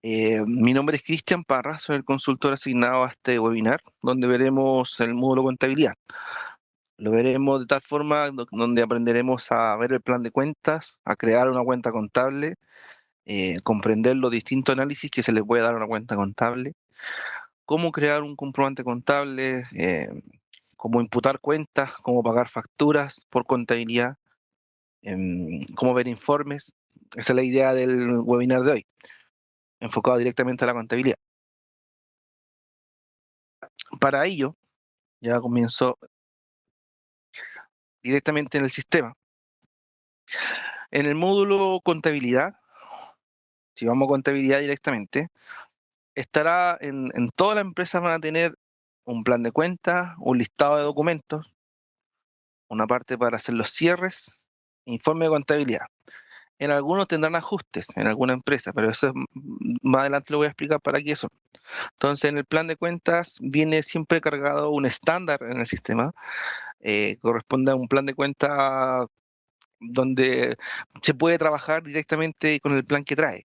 Mi nombre es Cristian Parra, soy el consultor asignado a este webinar, donde veremos el módulo contabilidad. Lo veremos de tal forma donde aprenderemos a ver el plan de cuentas, a crear una cuenta contable, comprender los distintos análisis que se le puede dar a una cuenta contable, cómo crear un comprobante contable, cómo imputar cuentas, cómo pagar facturas por contabilidad, cómo ver informes. Esa es la idea del webinar de hoy, enfocado directamente a la contabilidad. Para ello, ya comienzo directamente en el sistema. En el módulo contabilidad, si vamos a contabilidad directamente, estará en toda la empresa van a tener un plan de cuentas, un listado de documentos, una parte para hacer los cierres, informe de contabilidad. En algunos tendrán ajustes, en alguna empresa, pero eso más adelante lo voy a explicar para qué son. Entonces, en el plan de cuentas viene siempre cargado un estándar en el sistema, corresponde a un plan de cuentas donde se puede trabajar directamente con el plan que trae.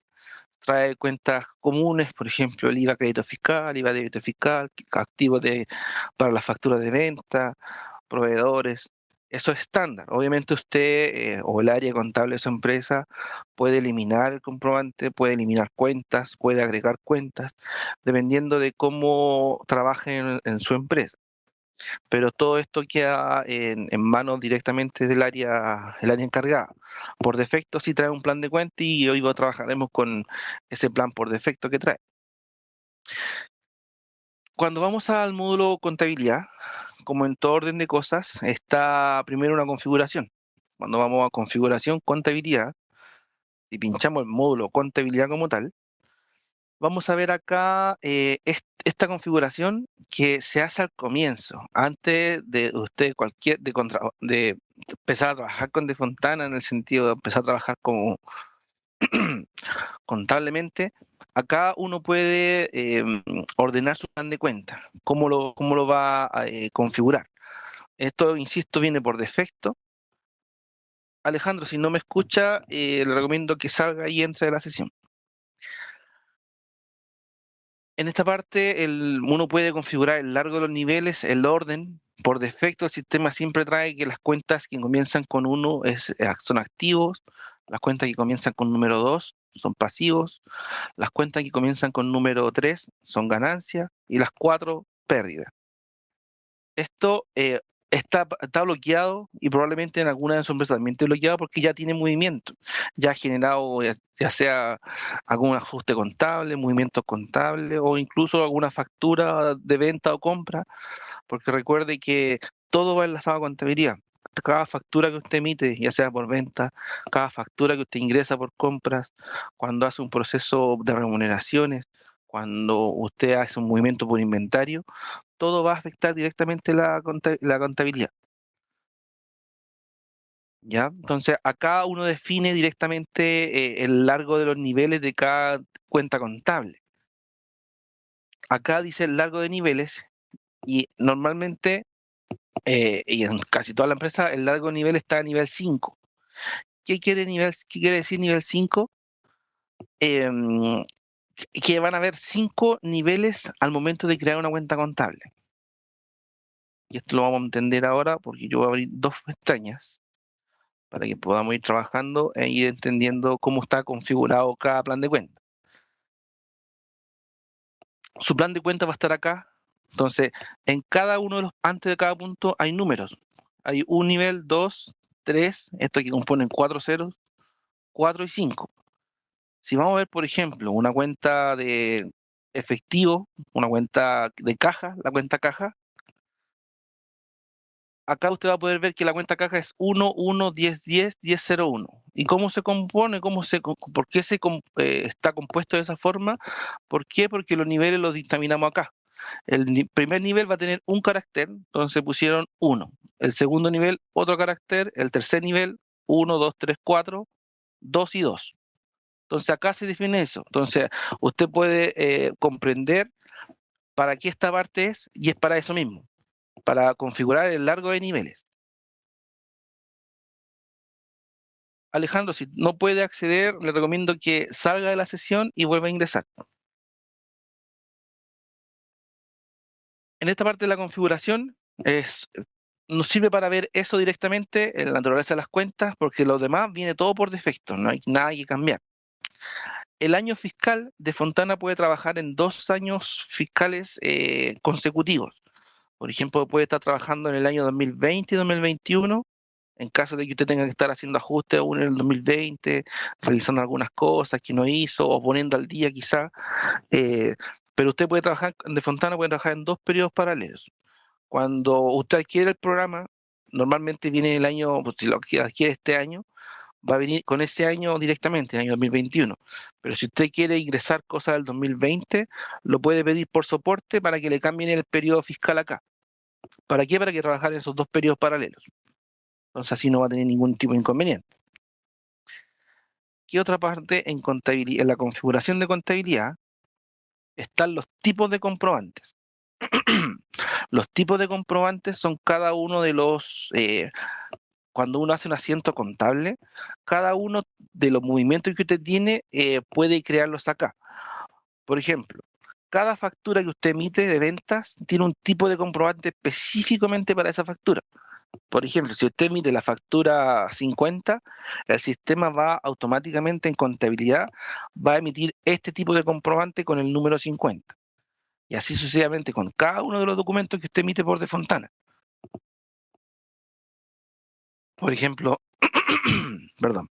Trae cuentas comunes, por ejemplo, el IVA crédito fiscal, IVA débito fiscal, activos para las facturas de venta, proveedores. Eso es estándar. Obviamente usted o el área contable de su empresa puede eliminar el comprobante, puede eliminar cuentas, puede agregar cuentas, dependiendo de cómo trabaje en su empresa, pero todo esto queda en manos directamente el área encargada. Por defecto sí trae un plan de cuenta y hoy trabajaremos con ese plan por defecto que trae. Cuando vamos al módulo contabilidad, como en todo orden de cosas, está primero una configuración. Cuando vamos a configuración contabilidad y pinchamos el módulo contabilidad como tal, vamos a ver acá esta configuración que se hace al comienzo, antes de usted de empezar a trabajar con Defontana, en el sentido de empezar a trabajar como contablemente. Acá uno puede ordenar su plan de cuenta, cómo lo va a configurar. Esto, insisto, viene por defecto. Alejandro, si no me escucha, le recomiendo que salga y entre a la sesión. En esta parte uno puede configurar el largo de los niveles, el orden. Por defecto el sistema siempre trae que las cuentas que comienzan con 1 son activos, las cuentas que comienzan con número 2 son pasivos, las cuentas que comienzan con número 3 son ganancias y las 4 pérdidas. Esto está bloqueado y probablemente en alguna de sus empresas también esté bloqueado porque ya tiene movimiento, ya ha generado ya sea algún ajuste contable, movimientos contables o incluso alguna factura de venta o compra, porque recuerde que todo va enlazado a contabilidad. Cada factura que usted emite, ya sea por venta, cada factura que usted ingresa por compras, cuando hace un proceso de remuneraciones, cuando usted hace un movimiento por inventario, todo va a afectar directamente la contabilidad. ¿Ya? Entonces, acá uno define directamente el largo de los niveles de cada cuenta contable. Acá dice el largo de niveles y normalmente, y en casi toda la empresa, el largo de nivel está a nivel 5. ¿Qué quiere decir nivel 5? Em, que van a haber 5 niveles al momento de crear una cuenta contable. Y esto lo vamos a entender ahora porque yo voy a abrir dos pestañas para que podamos ir trabajando e ir entendiendo cómo está configurado cada plan de cuenta. Su plan de cuenta va a estar acá, entonces en cada uno de los, antes de cada punto hay números. Hay un nivel, 2, 3, esto que componen 4 ceros, 4 y 5. Si vamos a ver, por ejemplo, una cuenta de efectivo, una cuenta de caja, la cuenta caja, acá usted va a poder ver que la cuenta caja es 1, 1, 10, 10, 10, 0, 1. ¿Y cómo se compone? ¿Por qué está compuesto de esa forma? ¿Por qué? Porque los niveles los dictaminamos acá. Primer nivel va a tener un carácter, entonces pusieron 1. El segundo nivel, otro carácter. El tercer nivel, 1, 2, 3, 4, 2 y 2. Entonces acá se define eso. Entonces usted puede comprender para qué esta parte es y es para eso mismo, para configurar el largo de niveles. Alejandro, si no puede acceder, le recomiendo que salga de la sesión y vuelva a ingresar. En esta parte de la configuración nos sirve para ver eso directamente en la naturaleza de las cuentas, porque lo demás viene todo por defecto, no hay nada que cambiar. El año fiscal de Fontana puede trabajar en 2 años fiscales consecutivos. Por ejemplo, puede estar trabajando en el año 2020 y 2021, en caso de que usted tenga que estar haciendo ajustes aún en el 2020, revisando algunas cosas que no hizo o poniendo al día quizá. eh, pero usted puede trabajar, de Fontana puede trabajar en 2 periodos paralelos. Cuando usted adquiere el programa, normalmente viene el año, pues si lo adquiere este año, va a venir con ese año directamente, el año 2021. Pero si usted quiere ingresar cosas del 2020, lo puede pedir por soporte para que le cambien el periodo fiscal acá. ¿Para qué? Para que trabajar en esos 2 periodos paralelos. Entonces así no va a tener ningún tipo de inconveniente. ¿Qué otra parte en contabilidad, en la configuración de contabilidad están los tipos de comprobantes? Los tipos de comprobantes son cada uno de cuando uno hace un asiento contable, cada uno de los movimientos que usted tiene puede crearlos acá. Por ejemplo, cada factura que usted emite de ventas tiene un tipo de comprobante específicamente para esa factura. Por ejemplo, si usted emite la factura 50, el sistema va automáticamente en contabilidad, va a emitir este tipo de comprobante con el número 50. Y así sucesivamente con cada uno de los documentos que usted emite por de Fontana. Por ejemplo, perdón,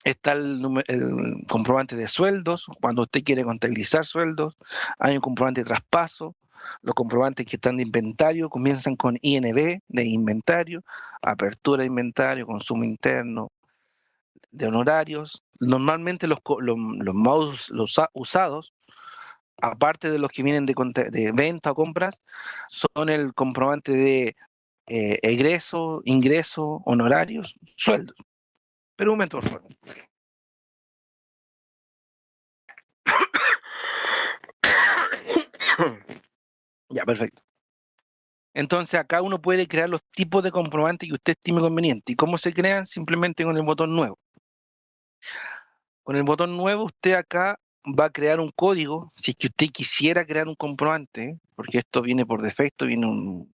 está el comprobante de sueldos, cuando usted quiere contabilizar sueldos, hay un comprobante de traspaso, los comprobantes que están de inventario comienzan con INB de inventario, apertura de inventario, consumo interno, de honorarios. Normalmente los más usados, aparte de los que vienen de venta o compras, son el comprobante de egreso, ingreso, honorarios, sueldos. Pero un momento, por favor. Ya, perfecto. Entonces acá uno puede crear los tipos de comprobantes que usted estime conveniente. ¿Y cómo se crean? Simplemente con el botón nuevo. Con el botón nuevo usted acá va a crear un código, si es que usted quisiera crear un comprobante, porque esto viene por defecto, vienen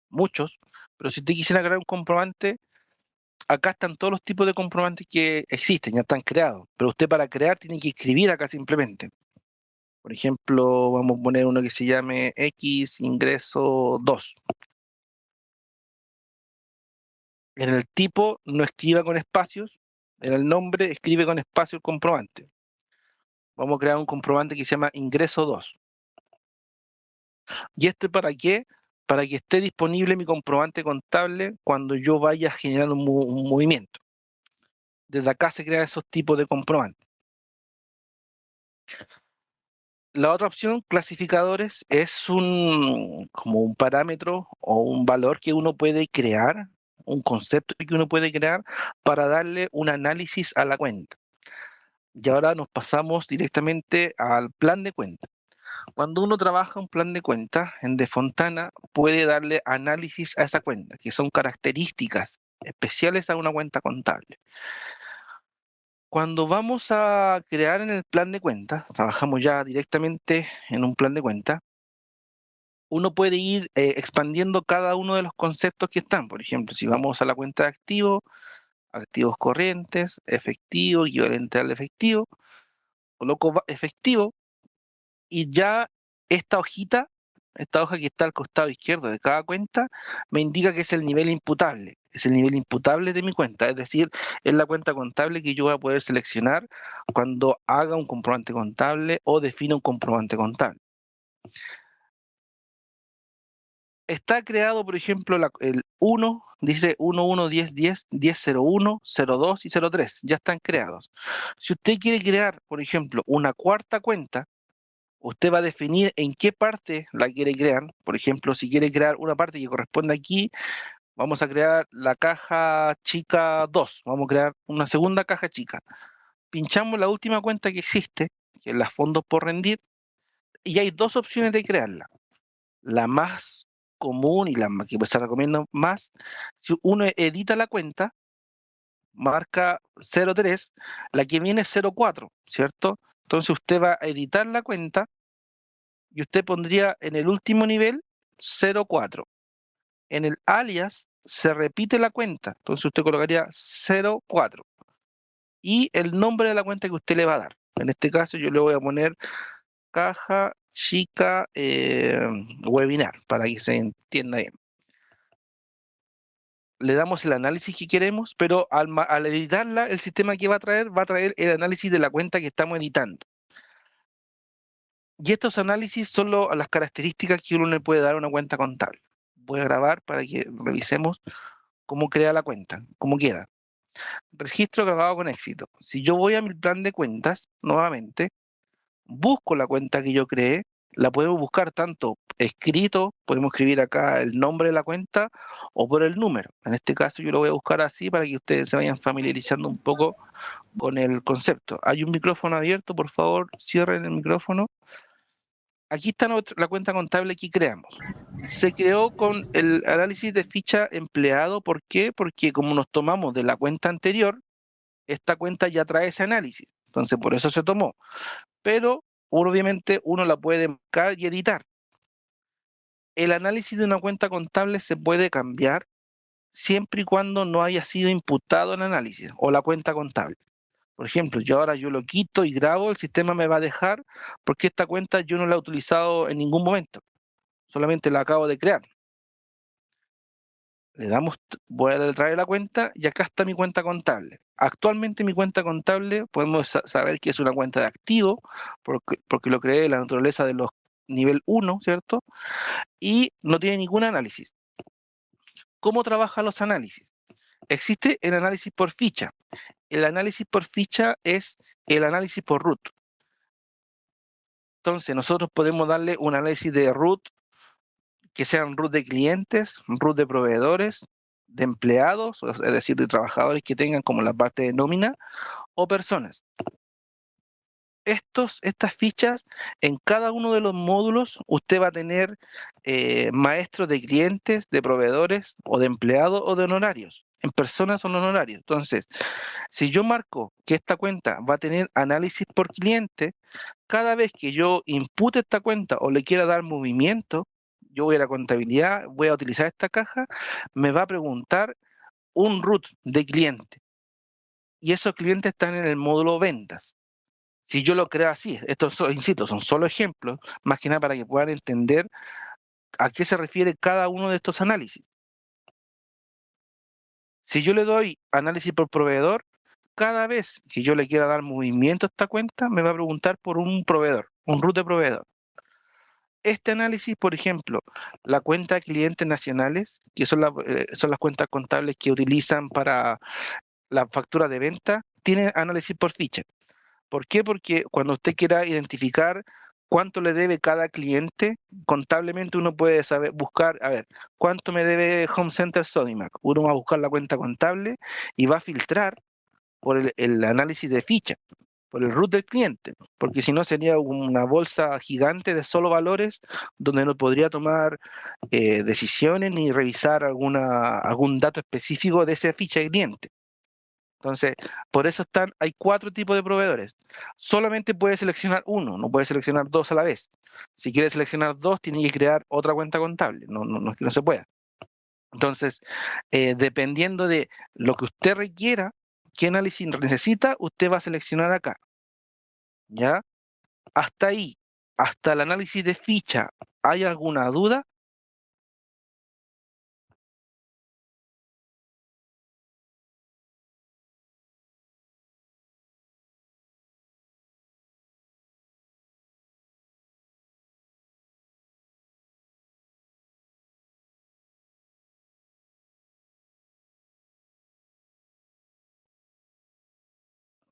muchos, pero si usted quisiera crear un comprobante, acá están todos los tipos de comprobantes que existen, ya están creados, pero usted para crear tiene que escribir acá simplemente. Por ejemplo, vamos a poner uno que se llame X ingreso 2. En el tipo no escriba con espacios, en el nombre escribe con espacio el comprobante. Vamos a crear un comprobante que se llama ingreso 2. ¿Y esto para qué? Para que esté disponible mi comprobante contable cuando yo vaya a generar un movimiento. Desde acá se crean esos tipos de comprobantes. La otra opción, clasificadores, es como un parámetro o un valor que uno puede crear, un concepto que uno puede crear para darle un análisis a la cuenta. Y ahora nos pasamos directamente al plan de cuenta. Cuando uno trabaja un plan de cuenta en De Fontana, puede darle análisis a esa cuenta, que son características especiales a una cuenta contable. Cuando vamos a crear en el plan de cuenta, trabajamos ya directamente en un plan de cuenta, uno puede ir expandiendo cada uno de los conceptos que están. Por ejemplo, si vamos a la cuenta de activos, activos corrientes, efectivo, equivalente al efectivo, coloco efectivo y ya esta hojita, esta hoja que está al costado izquierdo de cada cuenta, me indica que es el nivel imputable. Es el nivel imputable de mi cuenta, es decir, es la cuenta contable que yo voy a poder seleccionar cuando haga un comprobante contable o defina un comprobante contable. Está creado, por ejemplo, el 1, dice 1, 1, 10, 10, 10, 0, 1, 0, 2 y 0, 3. Ya están creados. Si usted quiere crear, por ejemplo, una cuarta cuenta, usted va a definir en qué parte la quiere crear. Por ejemplo, si quiere crear una parte que corresponde aquí, vamos a crear la caja chica 2. Vamos a crear una segunda caja chica. Pinchamos la última cuenta que existe, que es la fondos por rendir, y hay dos opciones de crearla. La más común y la que se recomienda más, si uno edita la cuenta, marca 03, la que viene es 04, ¿cierto? Entonces usted va a editar la cuenta y usted pondría en el último nivel 04. En el alias se repite la cuenta, entonces usted colocaría 04 y el nombre de la cuenta que usted le va a dar. En este caso yo le voy a poner caja chica webinar para que se entienda bien. Le damos el análisis que queremos, pero al editarla, el sistema que va a traer el análisis de la cuenta que estamos editando. Y estos análisis son las características que uno le puede dar a una cuenta contable. Voy a grabar para que revisemos cómo crea la cuenta, cómo queda. Registro grabado con éxito. Si yo voy a mi plan de cuentas, nuevamente, busco la cuenta que yo creé, la podemos buscar tanto escrito, podemos escribir acá el nombre de la cuenta o por el número. En este caso yo lo voy a buscar así para que ustedes se vayan familiarizando un poco con el concepto. Hay un micrófono abierto, por favor, cierren el micrófono. Aquí está la cuenta contable que creamos. Se creó con el análisis de ficha empleado. ¿Por qué? Porque como nos tomamos de la cuenta anterior, esta cuenta ya trae ese análisis. Entonces, por eso se tomó. Pero, obviamente, uno la puede marcar y editar. El análisis de una cuenta contable se puede cambiar siempre y cuando no haya sido imputado el análisis o la cuenta contable. Por ejemplo, yo lo quito y grabo, el sistema me va a dejar porque esta cuenta yo no la he utilizado en ningún momento, solamente la acabo de crear. Le damos, voy a traer la cuenta y acá está mi cuenta contable. Actualmente mi cuenta contable podemos saber que es una cuenta de activo porque lo creé en la naturaleza de los nivel 1, ¿cierto? Y no tiene ningún análisis. ¿Cómo trabajan los análisis? Existe el análisis por ficha. El análisis por ficha es el análisis por root. Entonces nosotros podemos darle un análisis de root que sean root de clientes, root de proveedores, de empleados, es decir, de trabajadores que tengan como la parte de nómina, o personas. Estas fichas, en cada uno de los módulos, usted va a tener maestros de clientes, de proveedores, o de empleados, o de honorarios. En personas son honorarios. Entonces, si yo marco que esta cuenta va a tener análisis por cliente, cada vez que yo impute esta cuenta o le quiera dar movimiento, yo voy a la contabilidad, voy a utilizar esta caja, me va a preguntar un root de cliente. Y esos clientes están en el módulo ventas. Si yo lo creo así, estos, insisto, son solo ejemplos, más que nada para que puedan entender a qué se refiere cada uno de estos análisis. Si yo le doy análisis por proveedor, cada vez que yo le quiera dar movimiento a esta cuenta, me va a preguntar por un proveedor, un root de proveedor. Este análisis, por ejemplo, la cuenta de clientes nacionales, que son las cuentas contables que utilizan para la factura de venta, tiene análisis por ficha. ¿Por qué? Porque cuando usted quiera identificar cuánto le debe cada cliente, contablemente uno puede saber, buscar, a ver, cuánto me debe Home Center Sodimac. Uno va a buscar la cuenta contable y va a filtrar por el análisis de ficha, por el root del cliente, porque si no sería una bolsa gigante de solo valores donde no podría tomar decisiones ni revisar algún dato específico de esa ficha de cliente. Entonces, por eso hay 4 tipos de proveedores. Solamente puede seleccionar uno, no puede seleccionar 2 a la vez. Si quiere seleccionar 2, tiene que crear otra cuenta contable. No es que no se pueda. Entonces, dependiendo de lo que usted requiera, qué análisis necesita, usted va a seleccionar acá. ¿Ya? Hasta ahí, hasta el análisis de ficha, ¿hay alguna duda?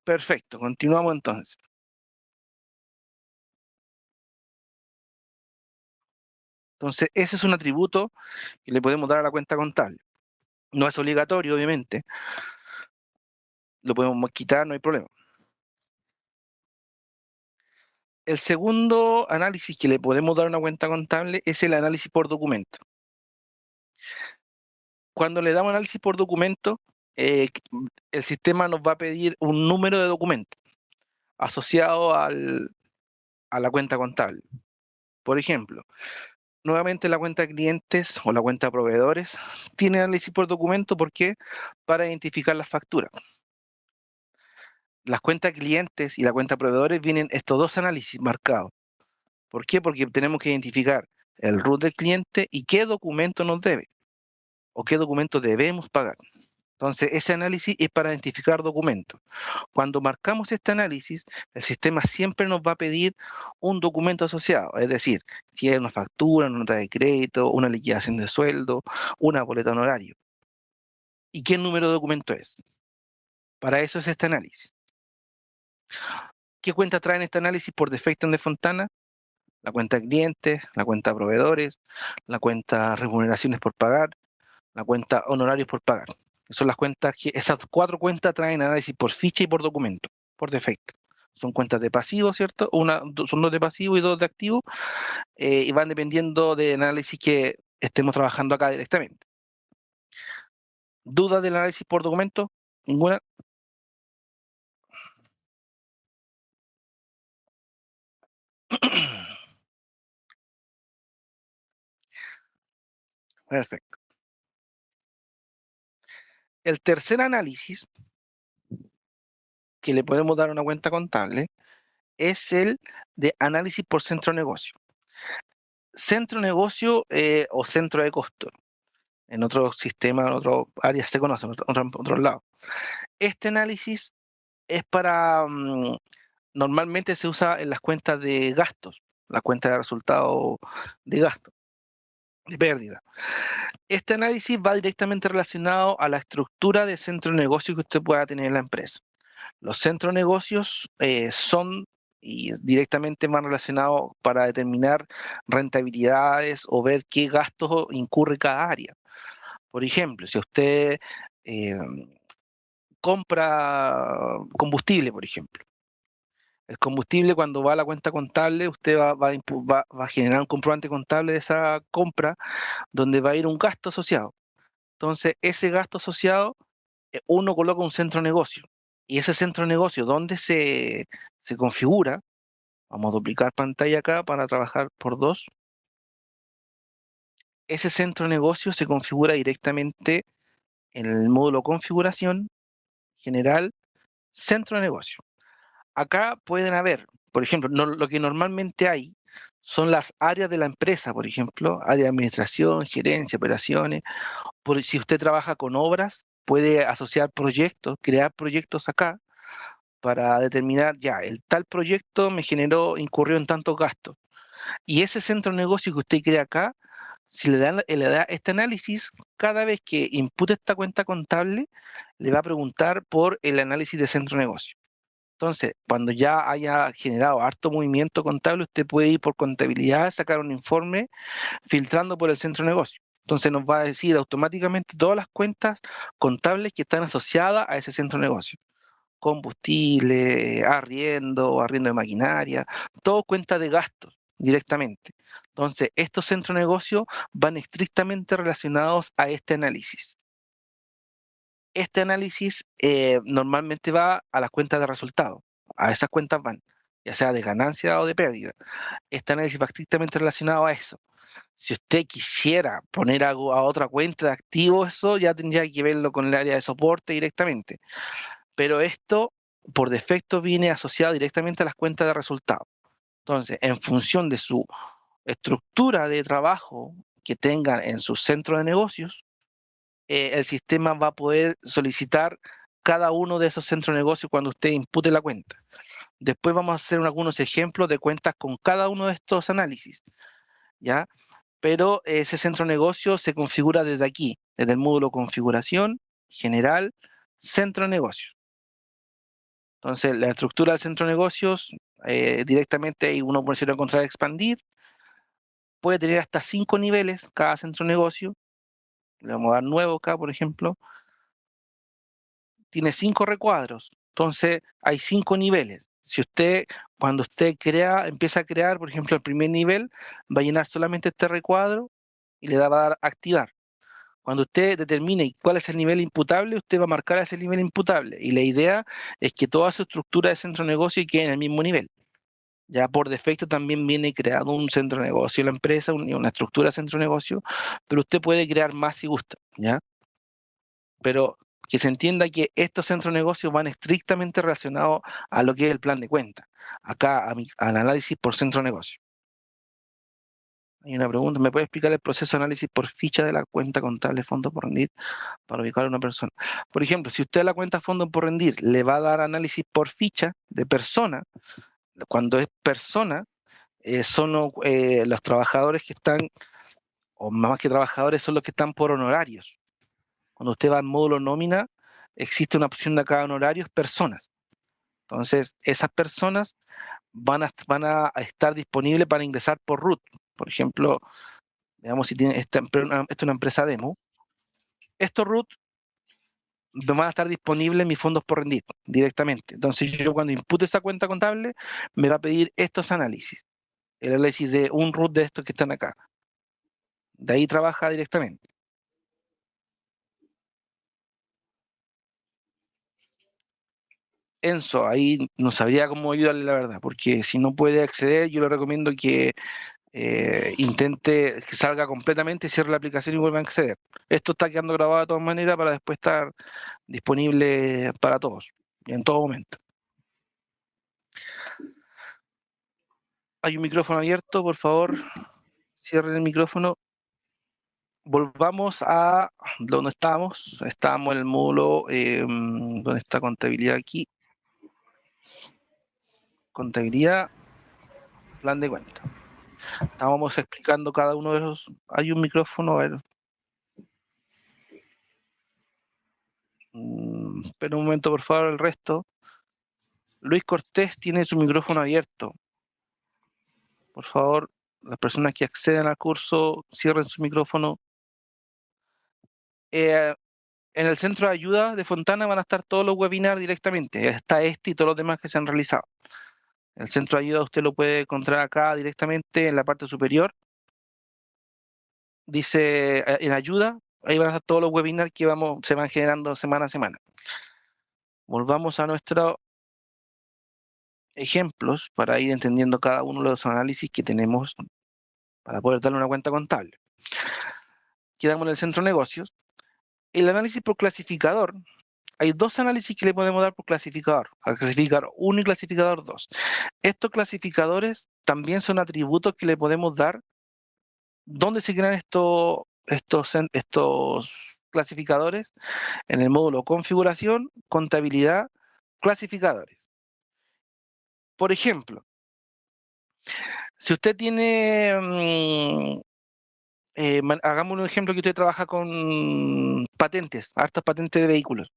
Perfecto, continuamos entonces. Entonces, ese es un atributo que le podemos dar a la cuenta contable. No es obligatorio, obviamente. Lo podemos quitar, no hay problema. El segundo análisis que le podemos dar a una cuenta contable es el análisis por documento. Cuando le damos análisis por documento, el sistema nos va a pedir un número de documento asociado a la cuenta contable. Por ejemplo, nuevamente la cuenta de clientes o la cuenta de proveedores tiene análisis por documento. ¿Por qué? Para identificar las facturas. Las cuentas clientes y la cuenta de proveedores vienen estos dos análisis marcados. ¿Por qué? Porque tenemos que identificar el RUT del cliente y qué documento nos debe o qué documento debemos pagar. Entonces, ese análisis es para identificar documentos. Cuando marcamos este análisis, el sistema siempre nos va a pedir un documento asociado, es decir, si hay una factura, una nota de crédito, una liquidación de sueldo, una boleta honorario. ¿Y qué número de documento es? Para eso es este análisis. ¿Qué cuenta traen este análisis por defecto en Defontana? La cuenta de clientes, la cuenta de proveedores, la cuenta remuneraciones por pagar, la cuenta honorarios por pagar. Son las cuentas que, esas 4 cuentas traen análisis por ficha y por documento, por defecto. Son cuentas de pasivo, ¿cierto? Son 2 de pasivo y 2 de activo, y van dependiendo del análisis que estemos trabajando acá directamente. ¿Dudas del análisis por documento? ¿Ninguna? Perfecto. El tercer análisis que le podemos dar a una cuenta contable es el de análisis por centro de negocio. Centro de negocio o centro de costo. En otros sistemas, en otras áreas se conocen, en otros lados. Este análisis es para, normalmente se usa en las cuentas de gastos, las cuentas de resultado de gasto, de pérdida. Este análisis va directamente relacionado a la estructura de centro de negocio que usted pueda tener en la empresa. Los centros de negocios son y directamente van relacionados para determinar rentabilidades o ver qué gastos incurre cada área. Por ejemplo, si usted eh, compra combustible, por ejemplo, el combustible cuando va a la cuenta contable, usted va a generar un comprobante contable de esa compra donde va a ir un gasto asociado. Entonces, ese gasto asociado, uno coloca un centro de negocio. Y ese centro de negocio, ¿dónde se configura? Vamos a duplicar pantalla acá para trabajar por 2. Ese centro de negocio se configura directamente en el módulo configuración, general, centro de negocio. Acá pueden haber, por ejemplo, lo que normalmente hay son las áreas de la empresa, por ejemplo, área de administración, gerencia, operaciones. Si usted trabaja con obras, puede asociar proyectos, crear proyectos acá para determinar, ya, el tal proyecto incurrió en tantos gastos. Y ese centro de negocio que usted crea acá, si le da este análisis, cada vez que impute esta cuenta contable, le va a preguntar por el análisis de centro de negocio. Entonces, cuando ya haya generado harto movimiento contable, usted puede ir por contabilidad, sacar un informe, filtrando por el centro de negocio. Entonces nos va a decir automáticamente todas las cuentas contables que están asociadas a ese centro de negocio. Combustible, arriendo de maquinaria, todo cuenta de gastos directamente. Entonces, estos centros de negocio van estrictamente relacionados a este análisis. Este análisis normalmente va a las cuentas de resultados. A esas cuentas van, ya sea de ganancia o de pérdida. Este análisis va estrictamente relacionado a eso. Si usted quisiera poner algo a otra cuenta de activos, eso ya tendría que verlo con el área de soporte directamente. Pero esto, por defecto, viene asociado directamente a las cuentas de resultados. Entonces, en función de su estructura de trabajo que tengan en su centro de negocios, el sistema va a poder solicitar cada uno de esos centros de negocios cuando usted impute la cuenta. Después vamos a hacer algunos ejemplos de cuentas con cada uno de estos análisis, ¿ya? Pero ese centro de negocio se configura desde aquí, desde el módulo configuración, general, centro de negocio. Entonces, la estructura del centro de negocios, directamente ahí uno puede encontrar expandir, puede tener hasta 5 niveles cada centro de negocio. Le vamos a dar nuevo acá, por ejemplo. Tiene 5 recuadros. Entonces, hay 5 niveles. Si usted, cuando usted empieza a crear, por ejemplo, el primer nivel, va a llenar solamente este recuadro y le va a dar activar. Cuando usted determine cuál es el nivel imputable, usted va a marcar ese nivel imputable. Y la idea es que toda su estructura de centro de negocio quede en el mismo nivel. Ya por defecto también viene creado un centro de negocio, la empresa, una estructura de centro de negocio, pero usted puede crear más si gusta, ¿ya? Pero que se entienda que estos centros de negocio van estrictamente relacionados a lo que es el plan de cuenta. Acá, al análisis por centro de negocio. Hay una pregunta, ¿me puede explicar el proceso de análisis por ficha de la cuenta contable fondo por rendir para ubicar a una persona? Por ejemplo, si usted a la cuenta fondo por rendir le va a dar análisis por ficha de persona, cuando es persona, son los trabajadores que están, o más que trabajadores, son los que están por honorarios. Cuando usted va al módulo nómina, existe una opción de acá honorarios personas. Entonces, esas personas van a estar disponibles para ingresar por RUT. Por ejemplo, digamos, si tiene esta es una empresa demo, estos RUT van a estar disponibles en mis fondos por rendir directamente. Entonces, yo cuando impute esa cuenta contable, me va a pedir estos análisis. El análisis de un RUT de estos que están acá. De ahí trabaja directamente. Enzo, ahí no sabría cómo ayudarle la verdad, porque si no puede acceder, yo le recomiendo que intente que salga completamente, cierre la aplicación y vuelva a acceder. Esto está quedando grabado de todas maneras para después estar disponible para todos, en todo momento. Hay un micrófono abierto, por favor, cierren el micrófono. Volvamos a donde estábamos. Estábamos en el módulo, donde está contabilidad aquí. Contabilidad, plan de cuenta. Estábamos explicando cada uno de los. Hay un micrófono, a ver. Espera un momento, por favor, el resto. Luis Cortés tiene su micrófono abierto. Por favor, las personas que acceden al curso, cierren su micrófono. En el centro de ayuda de Fontana van a estar todos los webinars directamente. Está este y todos los demás que se han realizado. El centro de ayuda usted lo puede encontrar acá directamente en la parte superior. Dice en ayuda, ahí van a estar todos los webinars que se van generando semana a semana. Volvamos a nuestros ejemplos para ir entendiendo cada uno de los análisis que tenemos para poder darle una cuenta contable. Quedamos en el centro de negocios. El análisis por clasificador, hay dos análisis que le podemos dar por clasificador, al clasificador 1 y clasificador 2. Estos clasificadores también son atributos que le podemos dar. ¿Dónde se crean estos clasificadores? En el módulo configuración, contabilidad, clasificadores. Por ejemplo, si usted tiene, hagamos un ejemplo que usted trabaja con patentes, hartas patentes de vehículos.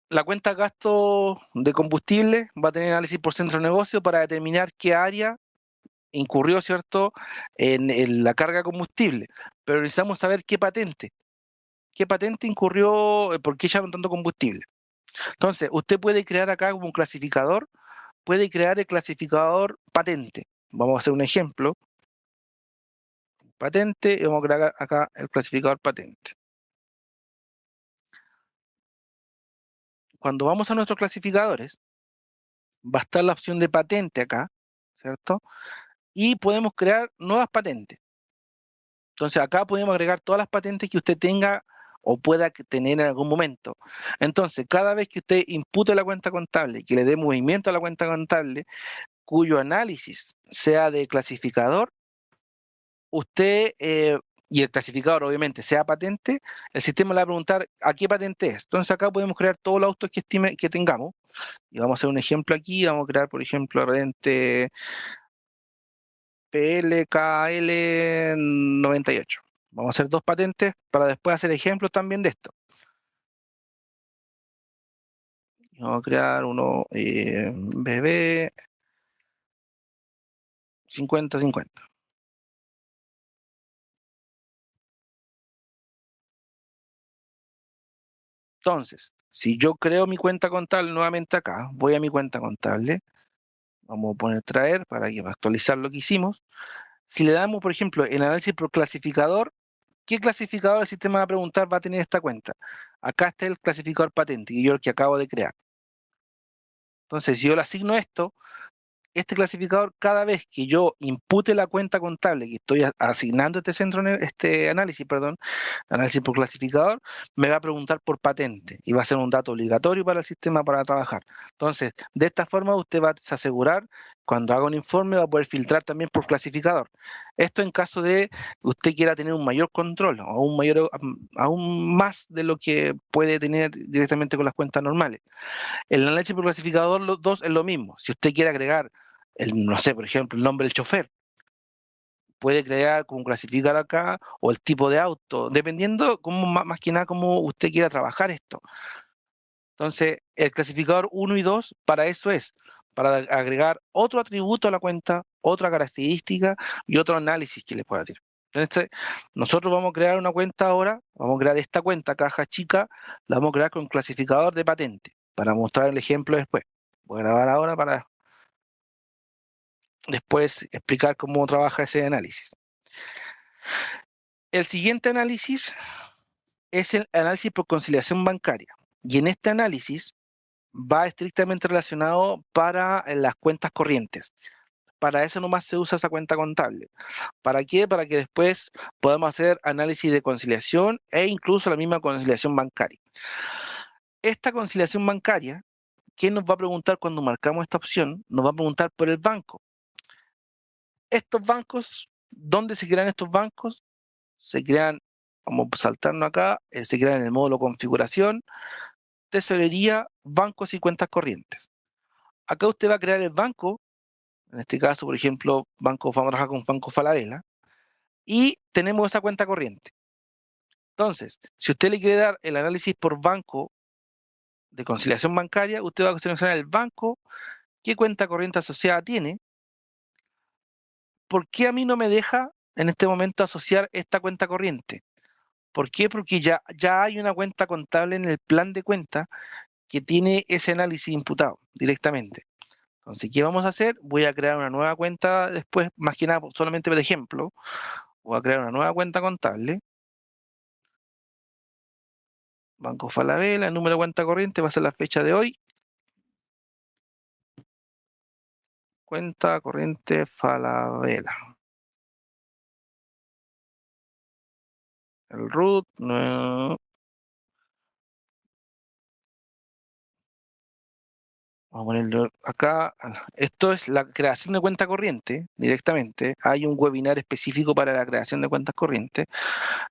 La cuenta gasto de combustible va a tener análisis por centro de negocio para determinar qué área incurrió, ¿cierto?, en la carga de combustible. Pero necesitamos saber qué patente incurrió, por qué echaron tanto combustible. Entonces, usted puede crear acá como un clasificador, puede crear el clasificador patente. Vamos a hacer un ejemplo. Patente, y vamos a crear acá el clasificador patente. Cuando vamos a nuestros clasificadores, va a estar la opción de patente acá, ¿cierto? Y podemos crear nuevas patentes. Entonces acá podemos agregar todas las patentes que usted tenga o pueda tener en algún momento. Entonces, cada vez que usted impute la cuenta contable, que le dé movimiento a la cuenta contable, cuyo análisis sea de clasificador, usted, y el clasificador obviamente sea patente, el sistema le va a preguntar a qué patente es. Entonces acá podemos crear todos los autos que tengamos. Y vamos a hacer un ejemplo aquí, vamos a crear, por ejemplo, patente PLKL 98. Vamos a hacer dos patentes para después hacer ejemplos también de esto. Vamos a crear uno BB 5050. Entonces, si yo creo mi cuenta contable nuevamente acá, voy a mi cuenta contable, vamos a poner traer para actualizar lo que hicimos. Si le damos, por ejemplo, el análisis por clasificador, ¿qué clasificador el sistema va a preguntar va a tener esta cuenta? Acá está el clasificador patente, que yo el que acabo de crear. Entonces, si yo le asigno esto, este clasificador, cada vez que yo impute la cuenta contable que estoy asignando este centro, este análisis, perdón, análisis por clasificador, me va a preguntar por patente y va a ser un dato obligatorio para el sistema para trabajar. Entonces, de esta forma usted va a asegurar, cuando haga un informe, va a poder filtrar también por clasificador. Esto en caso de usted quiera tener un mayor control o un mayor, aún más de lo que puede tener directamente con las cuentas normales. El análisis por clasificador, los dos es lo mismo. Si usted quiere agregar, no sé, por ejemplo, el nombre del chofer, puede crear como clasificar acá o el tipo de auto, dependiendo como, más que nada cómo usted quiera trabajar esto. Entonces, el clasificador 1 y 2 para eso es, para agregar otro atributo a la cuenta, otra característica y otro análisis que le pueda tirar. Entonces, nosotros vamos a crear una cuenta ahora, vamos a crear esta cuenta, caja chica, la vamos a crear con clasificador de patente, para mostrar el ejemplo después. Voy a grabar ahora para después explicar cómo trabaja ese análisis. El siguiente análisis es el análisis por conciliación bancaria. Y en este análisis va estrictamente relacionado para las cuentas corrientes. Para eso nomás se usa esa cuenta contable. ¿Para qué? Para que después podamos hacer análisis de conciliación e incluso la misma conciliación bancaria. Esta conciliación bancaria, ¿quién nos va a preguntar cuando marcamos esta opción? Nos va a preguntar por el banco. Estos bancos, ¿dónde se crean estos bancos? Se crean, vamos a saltarnos acá, se crean en el módulo configuración, tesorería, bancos y cuentas corrientes. Acá usted va a crear el banco, en este caso, por ejemplo, vamos a trabajar con Banco Falabella, y tenemos esa cuenta corriente. Entonces, si usted le quiere dar el análisis por banco de conciliación bancaria, usted va a seleccionar el banco, qué cuenta corriente asociada tiene, por qué a mí no me deja en este momento asociar esta cuenta corriente. ¿Por qué? Porque ya hay una cuenta contable en el plan de cuenta que tiene ese análisis imputado directamente. Entonces, ¿qué vamos a hacer? Voy a crear una nueva cuenta después, más que nada, solamente por ejemplo, voy a crear una nueva cuenta contable, Banco Falabella, el número de cuenta corriente va a ser la fecha de hoy, cuenta corriente Falabella. El root, no, vamos a ponerlo acá. Esto es la creación de cuenta corriente directamente. Hay un webinar específico para la creación de cuentas corrientes.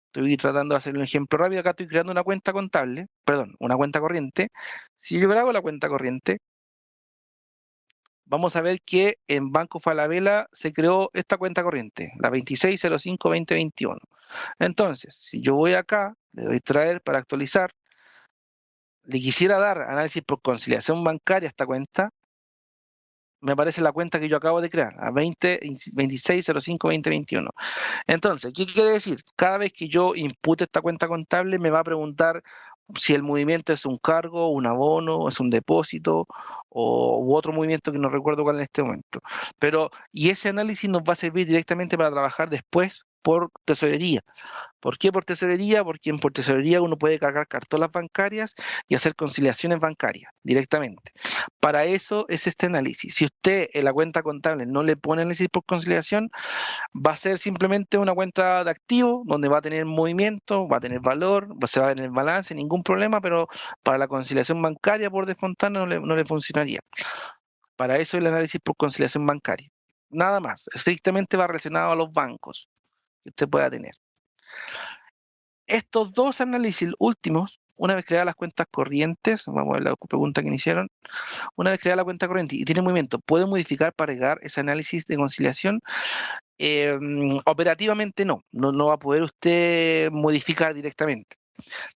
Estoy tratando de hacer un ejemplo rápido. Acá estoy creando una cuenta contable, perdón, una cuenta corriente. Si yo grabo la cuenta corriente, vamos a ver que en Banco Falabella se creó esta cuenta corriente, la 2605-2021. Entonces, si yo voy acá, le doy traer para actualizar, le quisiera dar análisis por conciliación bancaria a esta cuenta, me aparece la cuenta que yo acabo de crear, a 2605-2021. Entonces, ¿qué quiere decir? Cada vez que yo impute esta cuenta contable, me va a preguntar si el movimiento es un cargo, un abono, es un depósito u otro movimiento que no recuerdo cuál en este momento. Y ese análisis nos va a servir directamente para trabajar después por tesorería. ¿Por qué por tesorería? Porque por tesorería uno puede cargar cartolas bancarias y hacer conciliaciones bancarias directamente. Para eso es este análisis. Si usted en la cuenta contable no le pone análisis por conciliación, va a ser simplemente una cuenta de activo donde va a tener movimiento, va a tener valor, se va a ver en el balance, ningún problema, pero para la conciliación bancaria por descontado no le funcionaría. Para eso el análisis por conciliación bancaria. Nada más, estrictamente va relacionado a los bancos que usted pueda tener. Estos dos análisis últimos, una vez creadas las cuentas corrientes, vamos a ver la pregunta que iniciaron, una vez creada la cuenta corriente y tiene movimiento, ¿puede modificar para agregar ese análisis de conciliación? Operativamente no va a poder usted modificar directamente.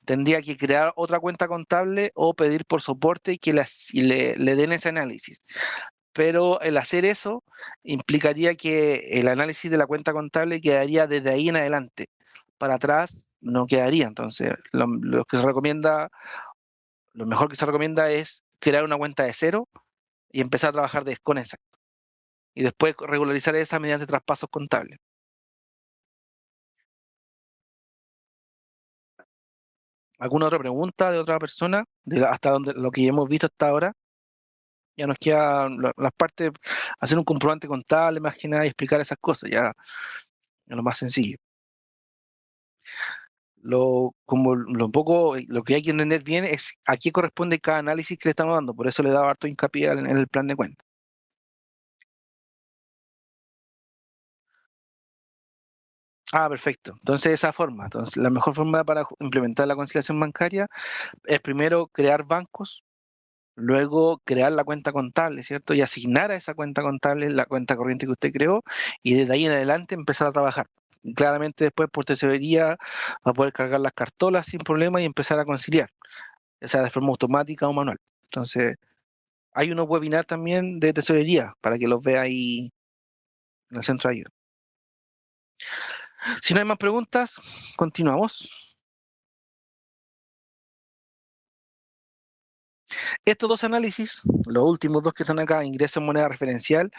Tendría que crear otra cuenta contable o pedir por soporte que le den ese análisis. Pero el hacer eso implicaría que el análisis de la cuenta contable quedaría desde ahí en adelante. Para atrás no quedaría. Entonces, lo que se recomienda, lo mejor que se recomienda es crear una cuenta de cero y empezar a trabajar con esa. Y después regularizar esa mediante traspasos contables. ¿Alguna otra pregunta de otra persona? Hasta donde lo que ya hemos visto hasta ahora. Ya nos queda las partes, hacer un comprobante contable más que nada y explicar esas cosas, ya es lo más sencillo. Como lo poco, lo que hay que entender bien es a qué corresponde cada análisis que le estamos dando, por eso le he dado harto hincapié en el plan de cuenta. Ah, perfecto. Entonces, de esa forma. Entonces, la mejor forma para implementar la conciliación bancaria es primero crear bancos, luego crear la cuenta contable, ¿cierto? Y asignar a esa cuenta contable la cuenta corriente que usted creó y desde ahí en adelante empezar a trabajar. Y claramente después por tesorería va a poder cargar las cartolas sin problema y empezar a conciliar, ya sea de forma automática o manual. Entonces, hay unos webinars también de tesorería para que los vea ahí en el centro de ayuda. Si no hay más preguntas, continuamos. Estos dos análisis, los últimos dos que están acá, ingreso en moneda referencial,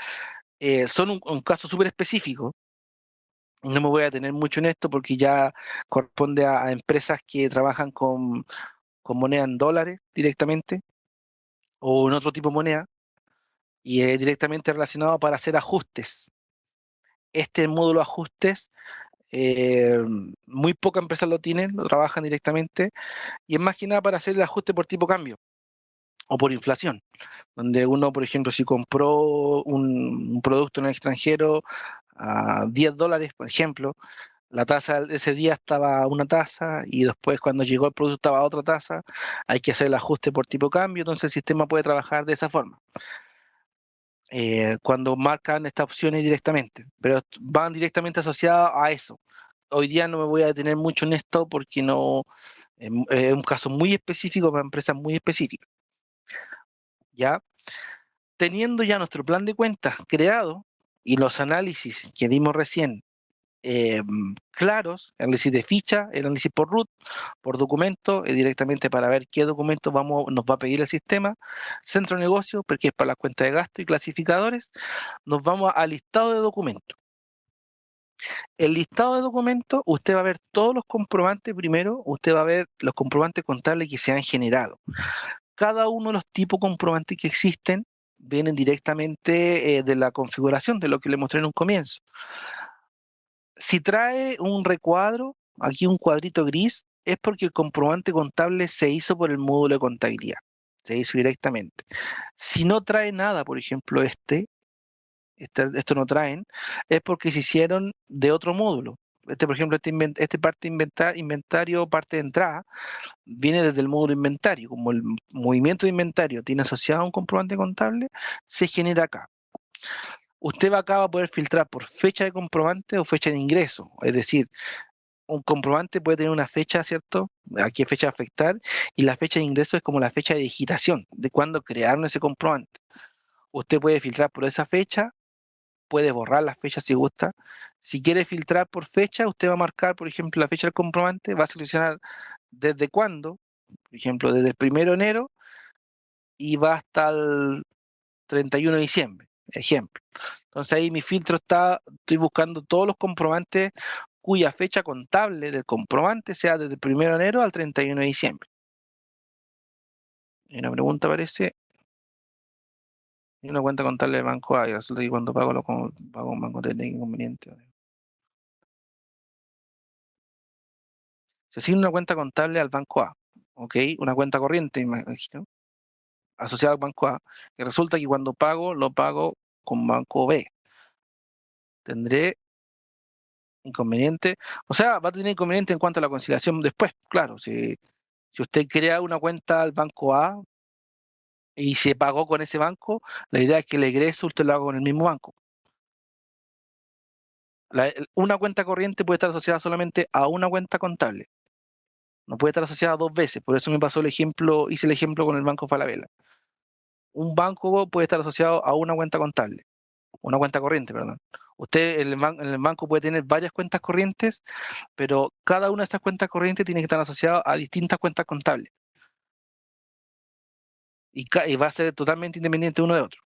son un caso súper específico. No me voy a detener mucho en esto porque ya corresponde a empresas que trabajan con moneda en dólares directamente o en otro tipo de moneda y es directamente relacionado para hacer ajustes. Este módulo ajustes, eh, muy pocas empresas lo tienen, lo trabajan directamente y es más que nada para hacer el ajuste por tipo cambio o por inflación, donde uno, por ejemplo, si compró un producto en el extranjero a $10, por ejemplo, la tasa de ese día estaba a una tasa y después cuando llegó el producto estaba a otra tasa, hay que hacer el ajuste por tipo de cambio, entonces el sistema puede trabajar de esa forma. Cuando marcan estas opciones directamente, pero van directamente asociadas a eso. Hoy día no me voy a detener mucho en esto porque no es un caso muy específico para empresas muy específicas. ¿Ya? Teniendo ya nuestro plan de cuentas creado y los análisis que vimos recién eh, claros, análisis de ficha, el análisis por root, por documento, directamente para ver qué documentos nos va a pedir el sistema, centro de negocio, porque es para las cuentas de gasto y clasificadores, nos vamos al listado de documentos. El listado de documentos, usted va a ver todos los comprobantes primero, usted va a ver los comprobantes contables que se han generado. Cada uno de los tipos de comprobantes que existen vienen directamente de la configuración, de lo que le mostré en un comienzo. Si trae un recuadro, aquí un cuadrito gris, es porque el comprobante contable se hizo por el módulo de contabilidad, se hizo directamente. Si no trae nada, por ejemplo esto no traen, es porque se hicieron de otro módulo. Por ejemplo, este parte inventario, parte de entrada, viene desde el módulo inventario. Como el movimiento de inventario tiene asociado a un comprobante contable, se genera acá. Usted acá va a poder filtrar por fecha de comprobante o fecha de ingreso. Es decir, un comprobante puede tener una fecha, ¿cierto? ¿A qué fecha afectar? Y la fecha de ingreso es como la fecha de digitación, de cuando crearon ese comprobante. Usted puede filtrar por esa fecha, puede borrar las fechas si gusta. Si quiere filtrar por fecha, usted va a marcar, por ejemplo, la fecha del comprobante, va a seleccionar desde cuándo, por ejemplo, desde el 1 de enero y va hasta el 31 de diciembre, ejemplo. Entonces ahí mi filtro estoy buscando todos los comprobantes cuya fecha contable del comprobante sea desde el 1 de enero al 31 de diciembre. Y una pregunta parece, y una cuenta contable del banco A, y resulta que cuando pago un banco tiene inconveniente. Se asigna una cuenta contable al banco A, ¿ok? Una cuenta corriente, imagino, asociada al banco A. Y resulta que cuando pago, lo pago con banco B. Tendré inconveniente, o sea, va a tener inconveniente en cuanto a la conciliación después, claro, si usted crea una cuenta al banco A y se pagó con ese banco, la idea es que el egreso usted lo haga con el mismo banco. Una cuenta corriente puede estar asociada solamente a una cuenta contable, no puede estar asociada dos veces, por eso me pasó hice el ejemplo con el Banco Falabella. Un banco puede estar asociado a una cuenta contable, una cuenta corriente, perdón. Usted en el banco puede tener varias cuentas corrientes, pero cada una de estas cuentas corrientes tiene que estar asociada a distintas cuentas contables. Y va a ser totalmente independiente uno de otro.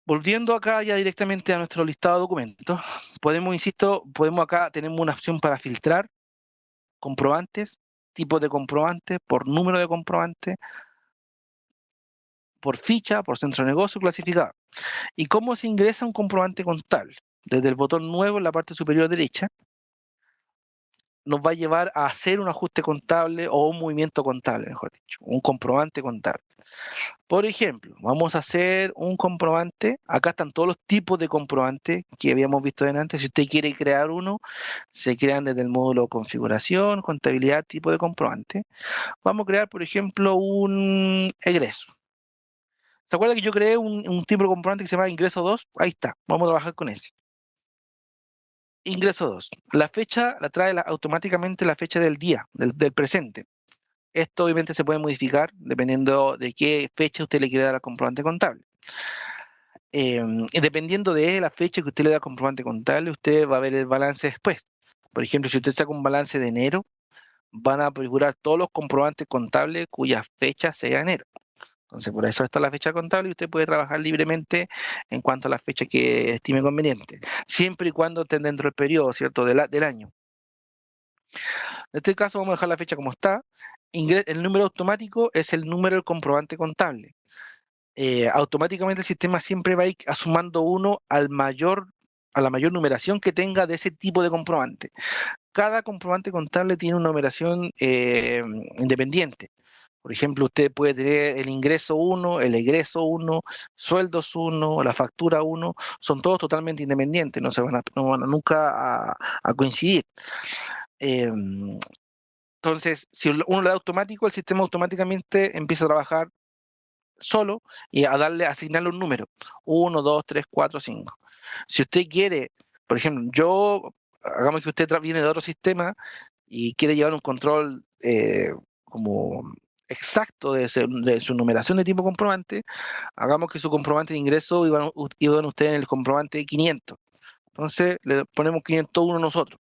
Volviendo acá ya directamente a nuestro listado de documentos, podemos acá, tenemos una opción para filtrar comprobantes tipo de comprobante, por número de comprobante, por ficha, por centro de negocio clasificado. ¿Y cómo se ingresa un comprobante contable? Desde el botón nuevo en la parte superior derecha, nos va a llevar a hacer un ajuste contable o un movimiento contable, mejor dicho, un comprobante contable. Por ejemplo, vamos a hacer un comprobante. Acá están todos los tipos de comprobantes que habíamos visto antes. Si usted quiere crear uno, se crean desde el módulo configuración, contabilidad, tipo de comprobante. Vamos a crear, por ejemplo, un egreso. ¿Se acuerda que yo creé un tipo de comprobante que se llama ingreso 2? Ahí está, vamos a trabajar con ese. Ingreso 2. La fecha la trae automáticamente la fecha del día, del presente. Esto obviamente se puede modificar dependiendo de qué fecha usted le quiere dar al comprobante contable. Dependiendo de la fecha que usted le da al comprobante contable, usted va a ver el balance después. Por ejemplo, si usted saca un balance de enero, van a figurar todos los comprobantes contables cuya fecha sea enero. Entonces, por eso está la fecha contable y usted puede trabajar libremente en cuanto a la fecha que estime conveniente, siempre y cuando esté dentro del periodo, ¿cierto?, del año. En este caso vamos a dejar la fecha como está. El número automático es el número del comprobante contable. Automáticamente el sistema siempre va a ir sumando uno a la mayor numeración que tenga de ese tipo de comprobante. Cada comprobante contable tiene una numeración independiente. Por ejemplo, usted puede tener el ingreso 1, el egreso 1, sueldos 1, la factura 1, son todos totalmente independientes, no van a nunca a coincidir. Entonces, si uno le da automático, el sistema automáticamente empieza a trabajar solo y a asignarle un número, 1, 2, 3, 4, 5. Si usted quiere, por ejemplo, hagamos que usted viene de otro sistema y quiere llevar un control como exacto de su numeración de tipo comprobante, hagamos que su comprobante de ingreso iban ustedes en el comprobante 500. Entonces le ponemos 501 nosotros.